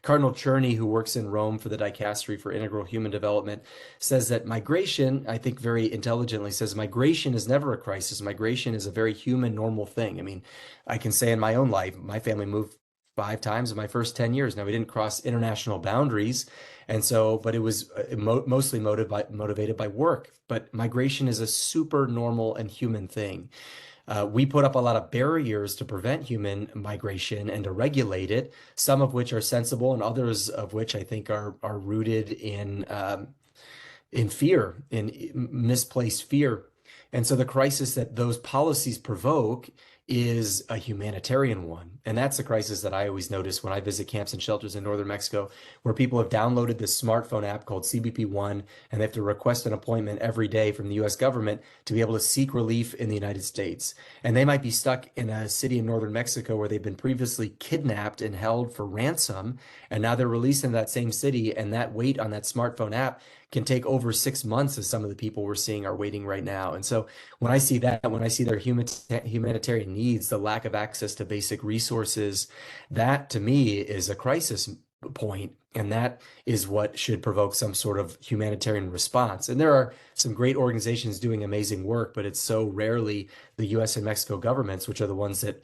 Cardinal Czerny, who works in Rome for the Dicastery for Integral Human Development, says that migration, I think very intelligently, says migration is never a crisis. Migration is a very human, normal thing. I mean, I can say in my own life, my family moved 5 times in my first 10 years. Now, we didn't cross international boundaries. And so, but it was mostly motivated by work. But migration is a super normal and human thing. We put up a lot of barriers to prevent human migration and to regulate it, some of which are sensible and others of which I think are rooted in fear, in misplaced fear. And so the crisis that those policies provoke is a humanitarian one. And that's a crisis that I always notice when I visit camps and shelters in northern Mexico, where people have downloaded this smartphone app called CBP One, and they have to request an appointment every day from the US government to be able to seek relief in the United States. And they might be stuck in a city in northern Mexico where they've been previously kidnapped and held for ransom, and now they're released in that same city, and that wait on that smartphone app can take over 6 months, as some of the people we're seeing are waiting right now. And so when I see that, when I see their humanitarian needs, the lack of access to basic resources, that to me is a crisis point, and that is what should provoke some sort of humanitarian response. And there are some great organizations doing amazing work, but it's so rarely the US and Mexico governments, which are the ones that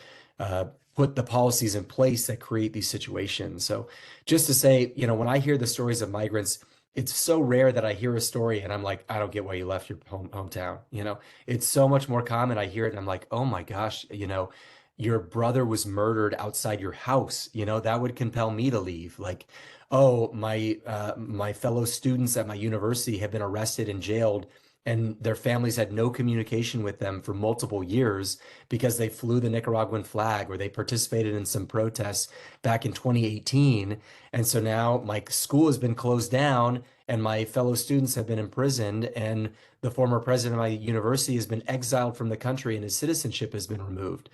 put the policies in place that create these situations. So just to say, you know, when I hear the stories of migrants, it's so rare that I hear a story and I'm like, I don't get why you left your hometown. You know, it's so much more common. I hear it and I'm like, oh my gosh, you know, your brother was murdered outside your house. You know, that would compel me to leave. Like, oh, my fellow students at my university have been arrested and jailed, and their families had no communication with them for multiple years because they flew the Nicaraguan flag or they participated in some protests back in 2018. And so now my school has been closed down and my fellow students have been imprisoned, and the former president of my university has been exiled from the country and his citizenship has been removed.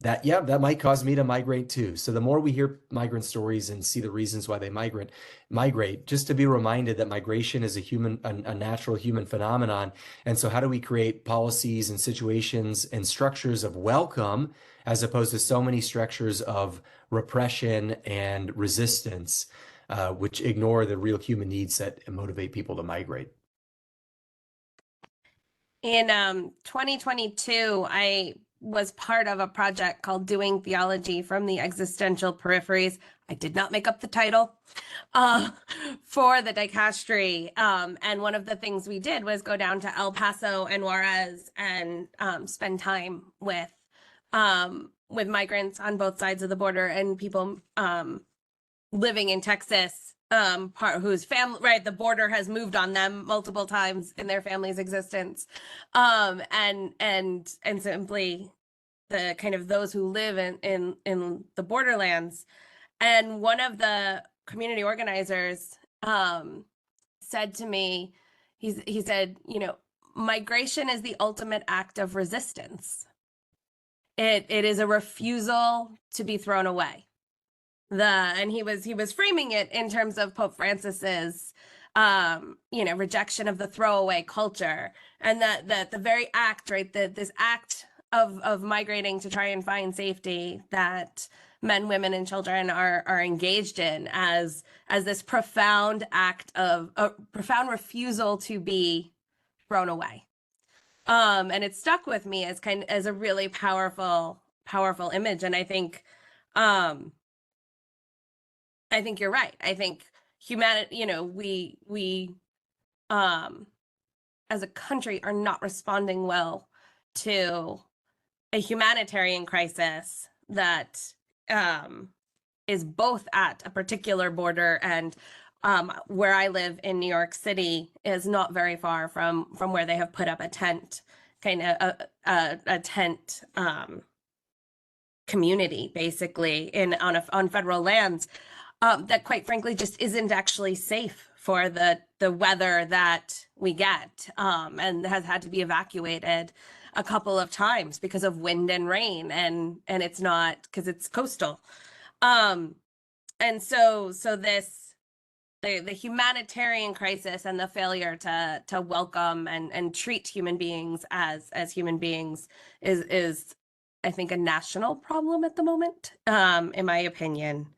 That might cause me to migrate too. So the more we hear migrant stories and see the reasons why they migrate, just to be reminded that migration is a natural human phenomenon. And so how do we create policies and situations and structures of welcome, as opposed to so many structures of repression and resistance, which ignore the real human needs that motivate people to migrate? In 2022, I was part of a project called Doing Theology from the Existential Peripheries. I did not make up the title for the dicastery. And one of the things we did was go down to El Paso and Juarez and spend time with migrants on both sides of the border and people living in Texas, whose family, right, the border has moved on them multiple times in their family's existence, and simply the kind of those who live in the borderlands. And one of the community organizers said to me, he said, you know, migration is the ultimate act of resistance. It is a refusal to be thrown away. And he was framing it in terms of Pope Francis's rejection of the throwaway culture, and that the very act, right, that this act of migrating to try and find safety that men, women, and children are engaged in as this profound act of a profound refusal to be thrown away. And it stuck with me as a really powerful image. And I think you're right. I think humanity, you know, we as a country are not responding well to a humanitarian crisis that is both at a particular border, and where I live in New York City is not very far from where they have put up a tent, kind of a tent community, basically on federal lands, that quite frankly just isn't actually safe for the weather that we get, and has had to be evacuated a couple of times because of wind and rain, and it's not because it's coastal. And so this the humanitarian crisis and the failure to welcome and treat human beings as human beings is I think a national problem at the moment, in my opinion.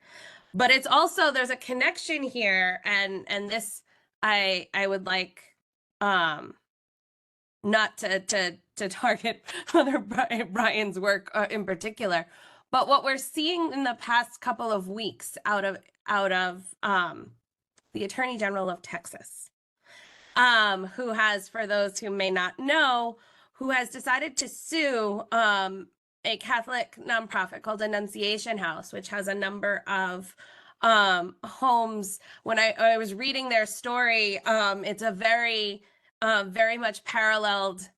But it's also, there's a connection here, and this I would like not to target Father Brian's work in particular, but what we're seeing in the past couple of weeks out of the Attorney General of Texas, who has, for those who may not know, who has decided to sue a Catholic nonprofit called Annunciation House, which has a number of homes. When I was reading their story, it's a very much paralleled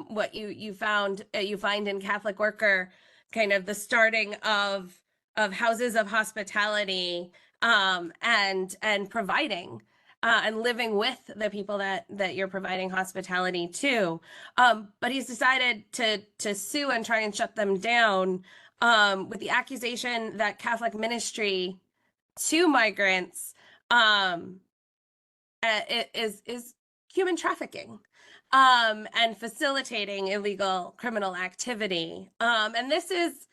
what you find in Catholic Worker, kind of the starting of houses of hospitality, and providing and living with the people that you're providing hospitality to. But he's decided to sue and try and shut them down with the accusation that Catholic ministry to migrants is human trafficking and facilitating illegal criminal activity. And this is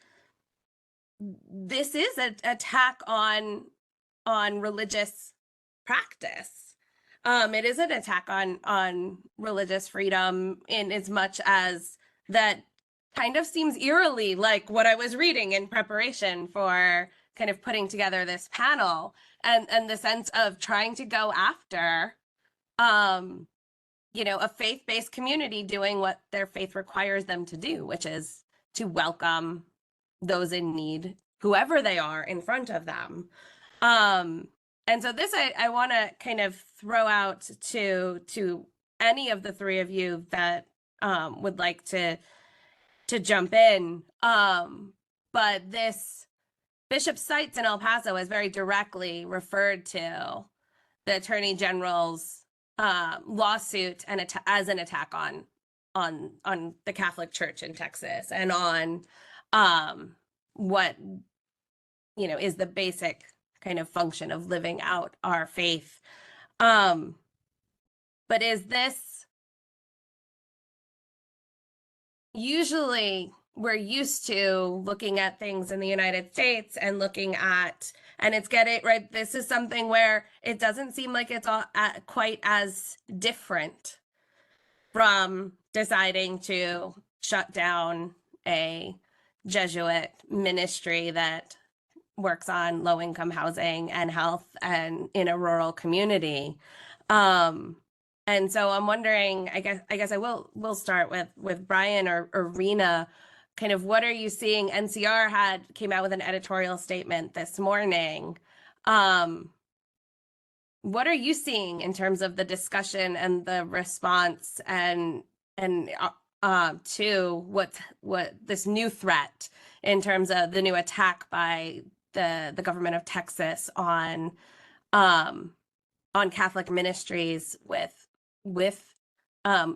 an attack on religious practice. It is an attack on religious freedom, in as much as that kind of seems eerily like what I was reading in preparation for kind of putting together this panel, and the sense of trying to go after a faith-based community doing what their faith requires them to do, which is to welcome those in need, whoever they are, in front of them. And so this I want to kind of throw out to any of the three of you that would like to jump in. But this Bishop cites in El Paso has very directly referred to the Attorney General's lawsuit and as an attack on the Catholic Church in Texas, and on what is the basic kind of function of living out our faith. But is this, usually we're used to looking at things in the United States and looking at, and it's getting right, this is something where it doesn't seem like it's all quite as different from deciding to shut down a Jesuit ministry that works on low-income housing and health and in a rural community. And so I'm wondering, I guess we'll start with Brian or Rena. Kind of, what are you seeing? NCR came out with an editorial statement this morning. What are you seeing in terms of the discussion and the response and to what this new threat in terms of the new attack by the government of Texas on Catholic ministries with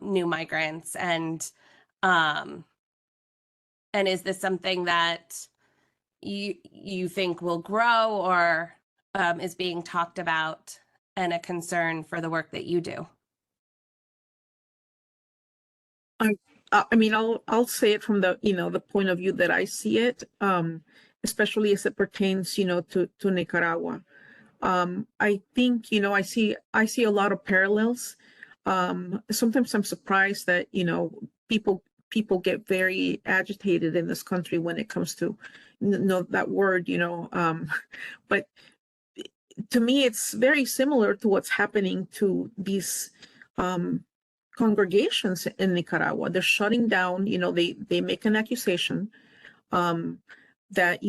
new migrants, and is this something that you think will grow, or is being talked about and a concern for the work that you do? I mean, I'll say it from the the point of view that I see it, especially as it pertains to Nicaragua. I think I see a lot of parallels. Sometimes I'm surprised that people get very agitated in this country when it comes to that word, but to me it's very similar to what's happening to these congregations in Nicaragua. They're shutting down, they make an accusation that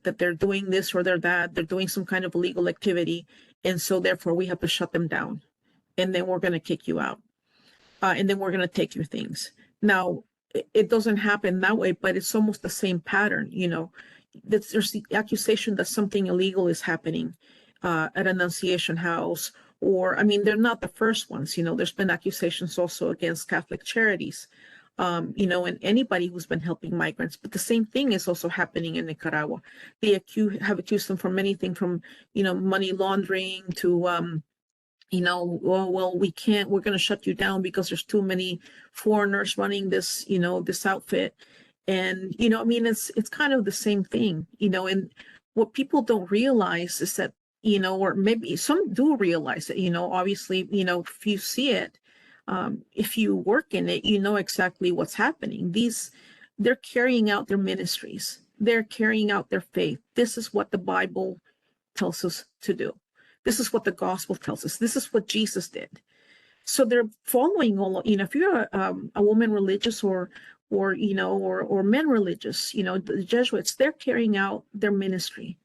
that they're doing this or they're doing some kind of illegal activity, and so therefore we have to shut them down, and then we're going to kick you out, and then we're going to take your things. Now it doesn't happen that way, but it's almost the same pattern. There's the accusation that something illegal is happening at Annunciation House, or I mean, they're not the first ones. There's been accusations also against Catholic charities. and anybody who's been helping migrants. But the same thing is also happening in Nicaragua. They have accused them from anything from, money laundering to, well, we can't, we're going to shut you down because there's too many foreigners running this, this outfit. And, it's kind of the same thing, and what people don't realize is that, or maybe some do realize it, obviously, if you see it, if you work in it, you know exactly what's happening. They're carrying out their ministries. They're carrying out their faith. This is what the Bible tells us to do. This is what the gospel tells us. This is what Jesus did. So they're following all, if you're a woman religious or men religious, the Jesuits, they're carrying out their ministry.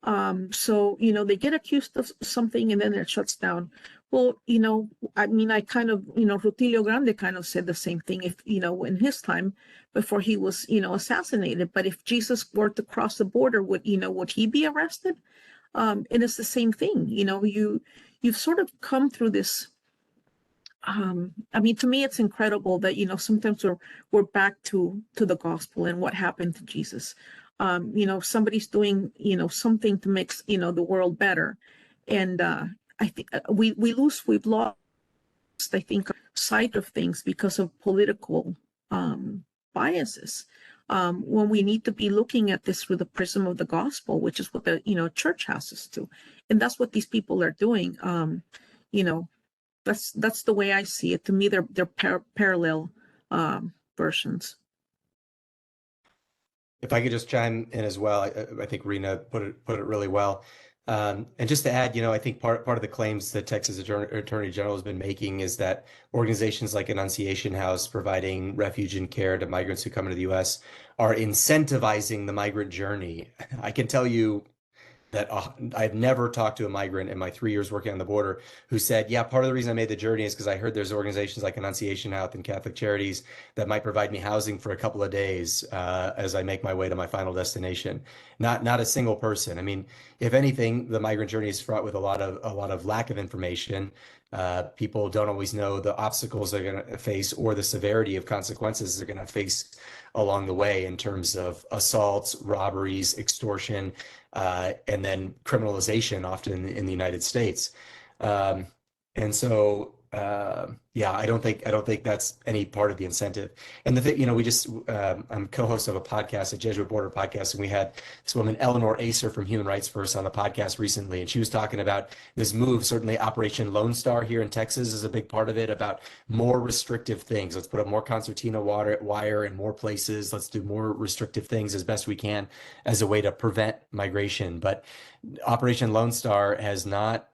So, they get accused of something and then it shuts down. Well, I kind of, Rutilio Grande kind of said the same thing if, in his time before he was, assassinated. But if Jesus were to cross the border, would he be arrested? And it's the same thing, you've sort of come through this. To me, it's incredible that, sometimes we're back to the gospel and what happened to Jesus. Somebody's doing, something to make, the world better. And I think we've lost, I think, sight of things because of political biases. When we need to be looking at this through the prism of the gospel, which is what the, church has us to. And that's what these people are doing. That's the way I see it. To me, they're parallel versions. If I could just chime in as well, I think Rena put it really well. And just to add, I think part of the claims that Texas Attorney General has been making is that organizations like Annunciation House providing refuge and care to migrants who come into the U.S. are incentivizing the migrant journey. I can tell you that I've never talked to a migrant in my 3 years working on the border who said, yeah, part of the reason I made the journey is because I heard there's organizations like Annunciation House and Catholic Charities that might provide me housing for a couple of days as I make my way to my final destination. Not a single person. I mean, if anything, the migrant journey is fraught with a lot of lack of information. People don't always know the obstacles they're going to face or the severity of consequences they're going to face along the way in terms of assaults, robberies, extortion, and then criminalization often in the United States. And so, I don't think that's any part of the incentive. And the thing, we just, I'm co-host of a podcast, a Jesuit Border podcast, and we had this woman, Eleanor Acer from Human Rights First on the podcast recently, and she was talking about this move. Certainly Operation Lone Star here in Texas is a big part of it, about more restrictive things. Let's put up more concertina wire in more places. Let's do more restrictive things as best we can as a way to prevent migration. But Operation Lone Star has not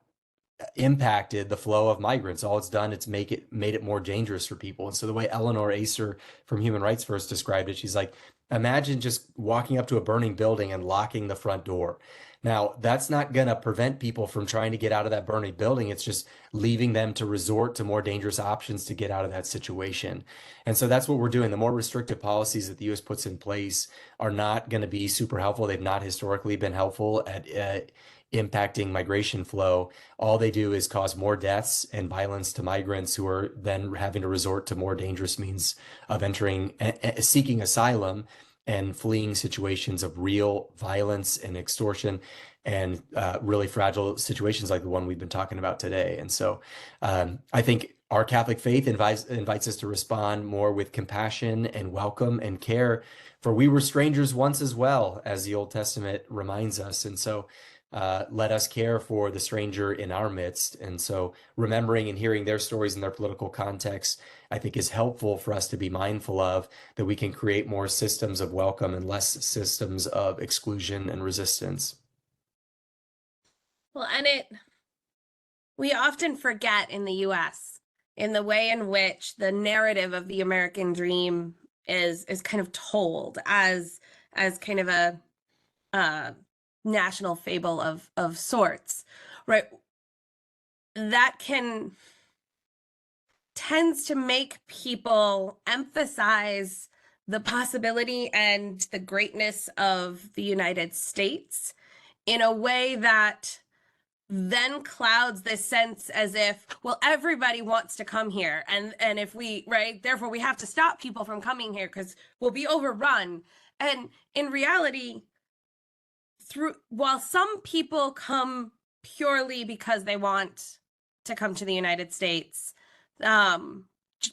impacted the flow of migrants. All it's done, it's made it more dangerous for people. And so the way Eleanor Acer from Human Rights First described it, she's like, imagine just walking up to a burning building and locking the front door. Now, that's not going to prevent people from trying to get out of that burning building. It's just leaving them to resort to more dangerous options to get out of that situation. And so that's what we're doing. The more restrictive policies that the U.S. puts in place are not going to be super helpful. They've not historically been helpful at impacting migration flow. All they do is cause more deaths and violence to migrants who are then having to resort to more dangerous means of seeking asylum and fleeing situations of real violence and extortion and really fragile situations like the one we've been talking about today. And so I think our Catholic faith invites us to respond more with compassion and welcome and care, for we were strangers once as well, as the Old Testament reminds us. And so let us care for the stranger in our midst. And so remembering and hearing their stories in their political context, I think, is helpful for us to be mindful of, that we can create more systems of welcome and less systems of exclusion and resistance. Well, and we often forget in the US, in the way in which the narrative of the American dream is kind of told as kind of a national fable of sorts, right? That tends to make people emphasize the possibility and the greatness of the United States in a way that then clouds this sense as if, well, everybody wants to come here, and if we, right, therefore we have to stop people from coming here because we'll be overrun. And in reality, while some people come purely because they want to come to the United States,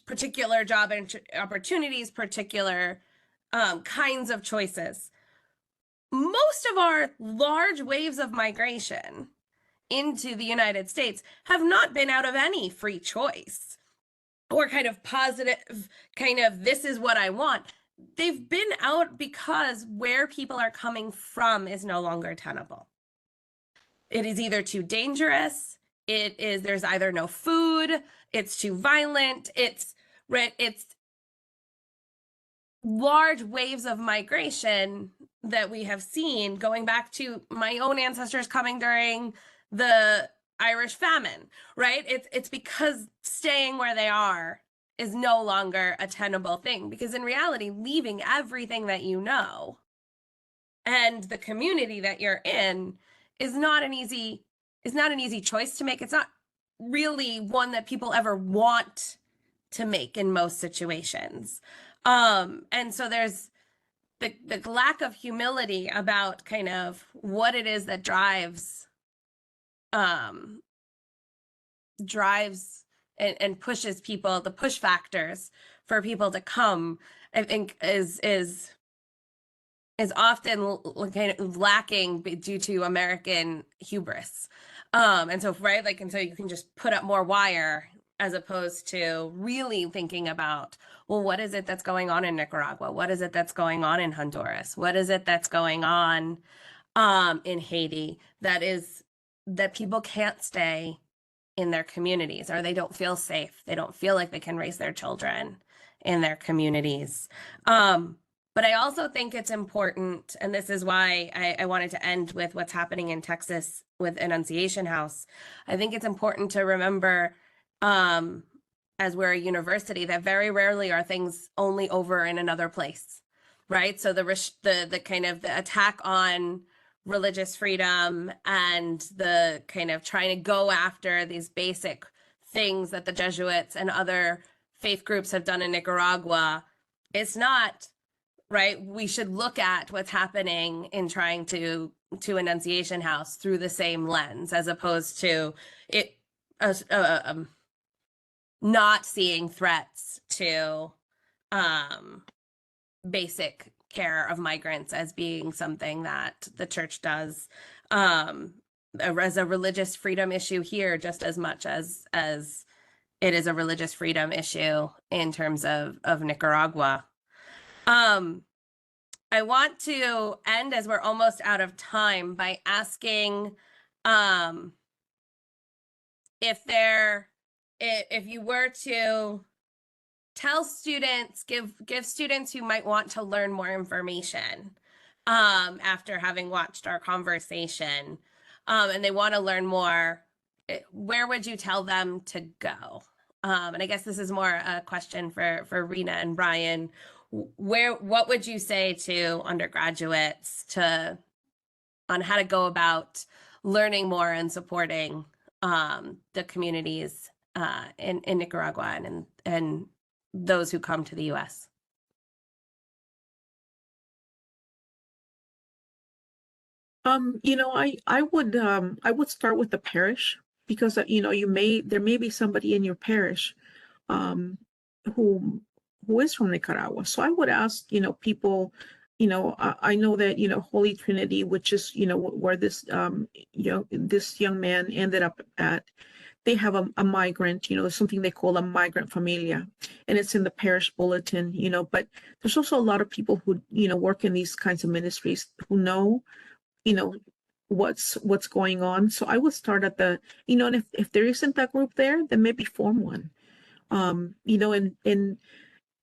particular job opportunities, particular kinds of choices, most of our large waves of migration into the United States have not been out of any free choice or kind of positive, kind of, this is what I want. They've been out because where people are coming from is no longer tenable. It is either too dangerous, there's either no food, it's too violent, it's large waves of migration that we have seen, going back to my own ancestors coming during the Irish famine, right? It's because staying where they are is no longer a tenable thing, because in reality, leaving everything that you know and the community that you're in is not an easy choice to make. It's not really one that people ever want to make in most situations. And so there's the lack of humility about kind of what it is that drives and pushes people, the push factors for people to come, I think is often kind of lacking due to American hubris. And so, right, like, and so you can just put up more wire as opposed to really thinking about, well, what is it that's going on in Nicaragua? What is it that's going on in Honduras? What is it that's going on in Haiti that people can't stay in their communities, or they don't feel safe. They don't feel like they can raise their children in their communities. But I also think it's important, and this is why I wanted to end with what's happening in Texas with Annunciation House. I think it's important to remember, as we're a university, that very rarely are things only over in another place, right? So the kind of the attack on religious freedom and the kind of trying to go after these basic things that the Jesuits and other faith groups have done in Nicaragua, it's not, right? We should look at what's happening in trying to Annunciation House through the same lens, as opposed to it not seeing threats to basic care of migrants as being something that the church does as a religious freedom issue here, just as much as it is a religious freedom issue in terms of Nicaragua. I want to end, as we're almost out of time, by asking if you were to tell students, give students who might want to learn more information after having watched our conversation, and they want to learn more, where would you tell them to go? And I guess this is more a question for Rena and Brian. What would you say to undergraduates on how to go about learning more and supporting the communities in Nicaragua and those who come to the U.S.? I would start with the parish, because there may be somebody in your parish who is from Nicaragua. So I would ask, people, I know that, Holy Trinity, which is, where this, this young man ended up at, they have a migrant, something they call a migrant familia, and it's in the parish bulletin, but there's also a lot of people who, work in these kinds of ministries who know, what's going on. So I would start at the, and if there isn't that group there, then maybe form one. In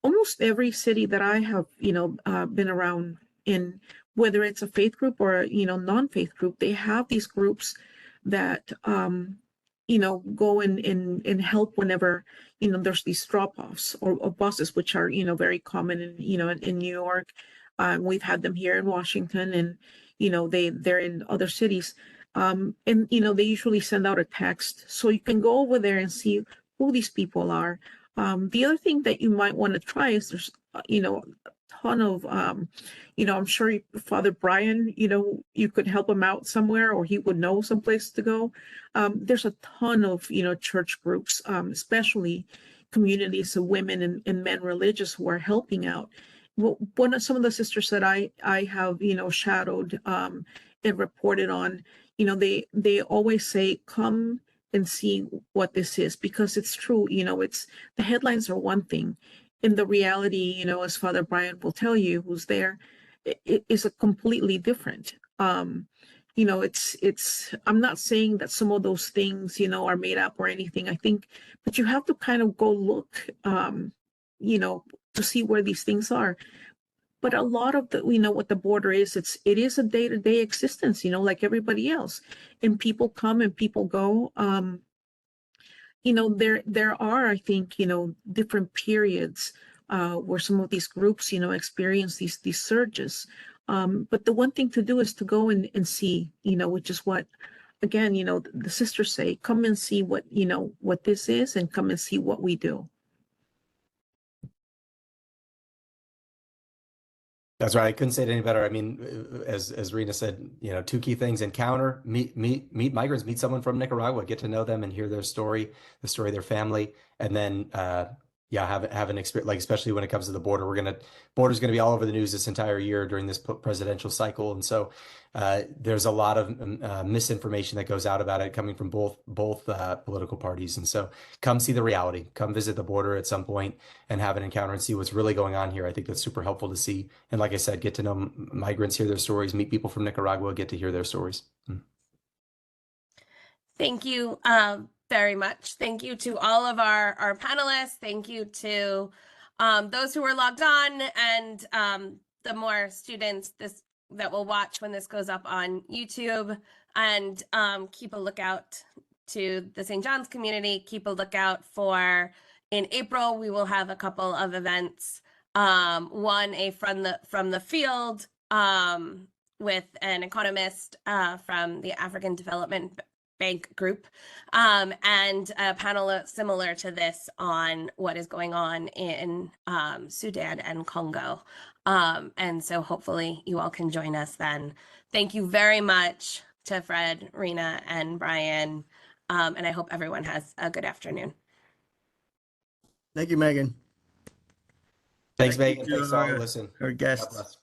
almost every city that I have, been around in, whether it's a faith group or, non-faith group, they have these groups that, go and help whenever, there's these drop-offs or buses, which are, very common in New York. We've had them here in Washington, and, they're in other cities. And they usually send out a text, so you can go over there and see who these people are. The other thing that you might want to try is there's a ton of I'm sure Father Brian, you could help him out somewhere, or he would know some place to go. There's a ton of church groups, especially communities of women and men religious who are helping out. Well, some of the sisters that I have shadowed and reported on, they always say, come and see what this is, because it's true. It's the headlines are one thing, and the reality, as Father Brian will tell you, who's there, it is a completely different. It's I'm not saying that some of those things are made up or anything. I think, but you have to kind of go look to see where these things are. But a lot of what the border is, it is a day-to-day existence, like everybody else. And people come and people go. There are, I think, different periods where some of these groups, experience these surges. But the one thing to do is to go and see, which is what, again, the sisters say, come and see what this is, and come and see what we do. That's right. I couldn't say it any better. I mean, as Rena said, two key things: encounter, meet migrants, meet someone from Nicaragua, get to know them and hear their story, the story of their family, and then have an experience. Like, especially when it comes to the border, border's gonna be all over the news this entire year during this presidential cycle, and so there's a lot of misinformation that goes out about it coming from both political parties. And so come see the reality, come visit the border at some point and have an encounter and see what's really going on here. I think that's super helpful to see. And like I said, get to know migrants, hear their stories, meet people from Nicaragua, get to hear their stories. Thank you very much. Thank you to all of our panelists. Thank you to those who are logged on, and the more students that will watch when this goes up on YouTube. And keep a lookout to the St. John's community. Keep a lookout for, in April, we will have a couple of events. One, from the field with an economist from the African Development Bank Group, and a panel similar to this on what is going on in Sudan and Congo. And so hopefully you all can join us then. Thank you very much to Fred, Rena, and Brian. And I hope everyone has a good afternoon. Thank you, Megan. Thanks, Megan. you to Thanks to all who our- listen. Our God guests. bless.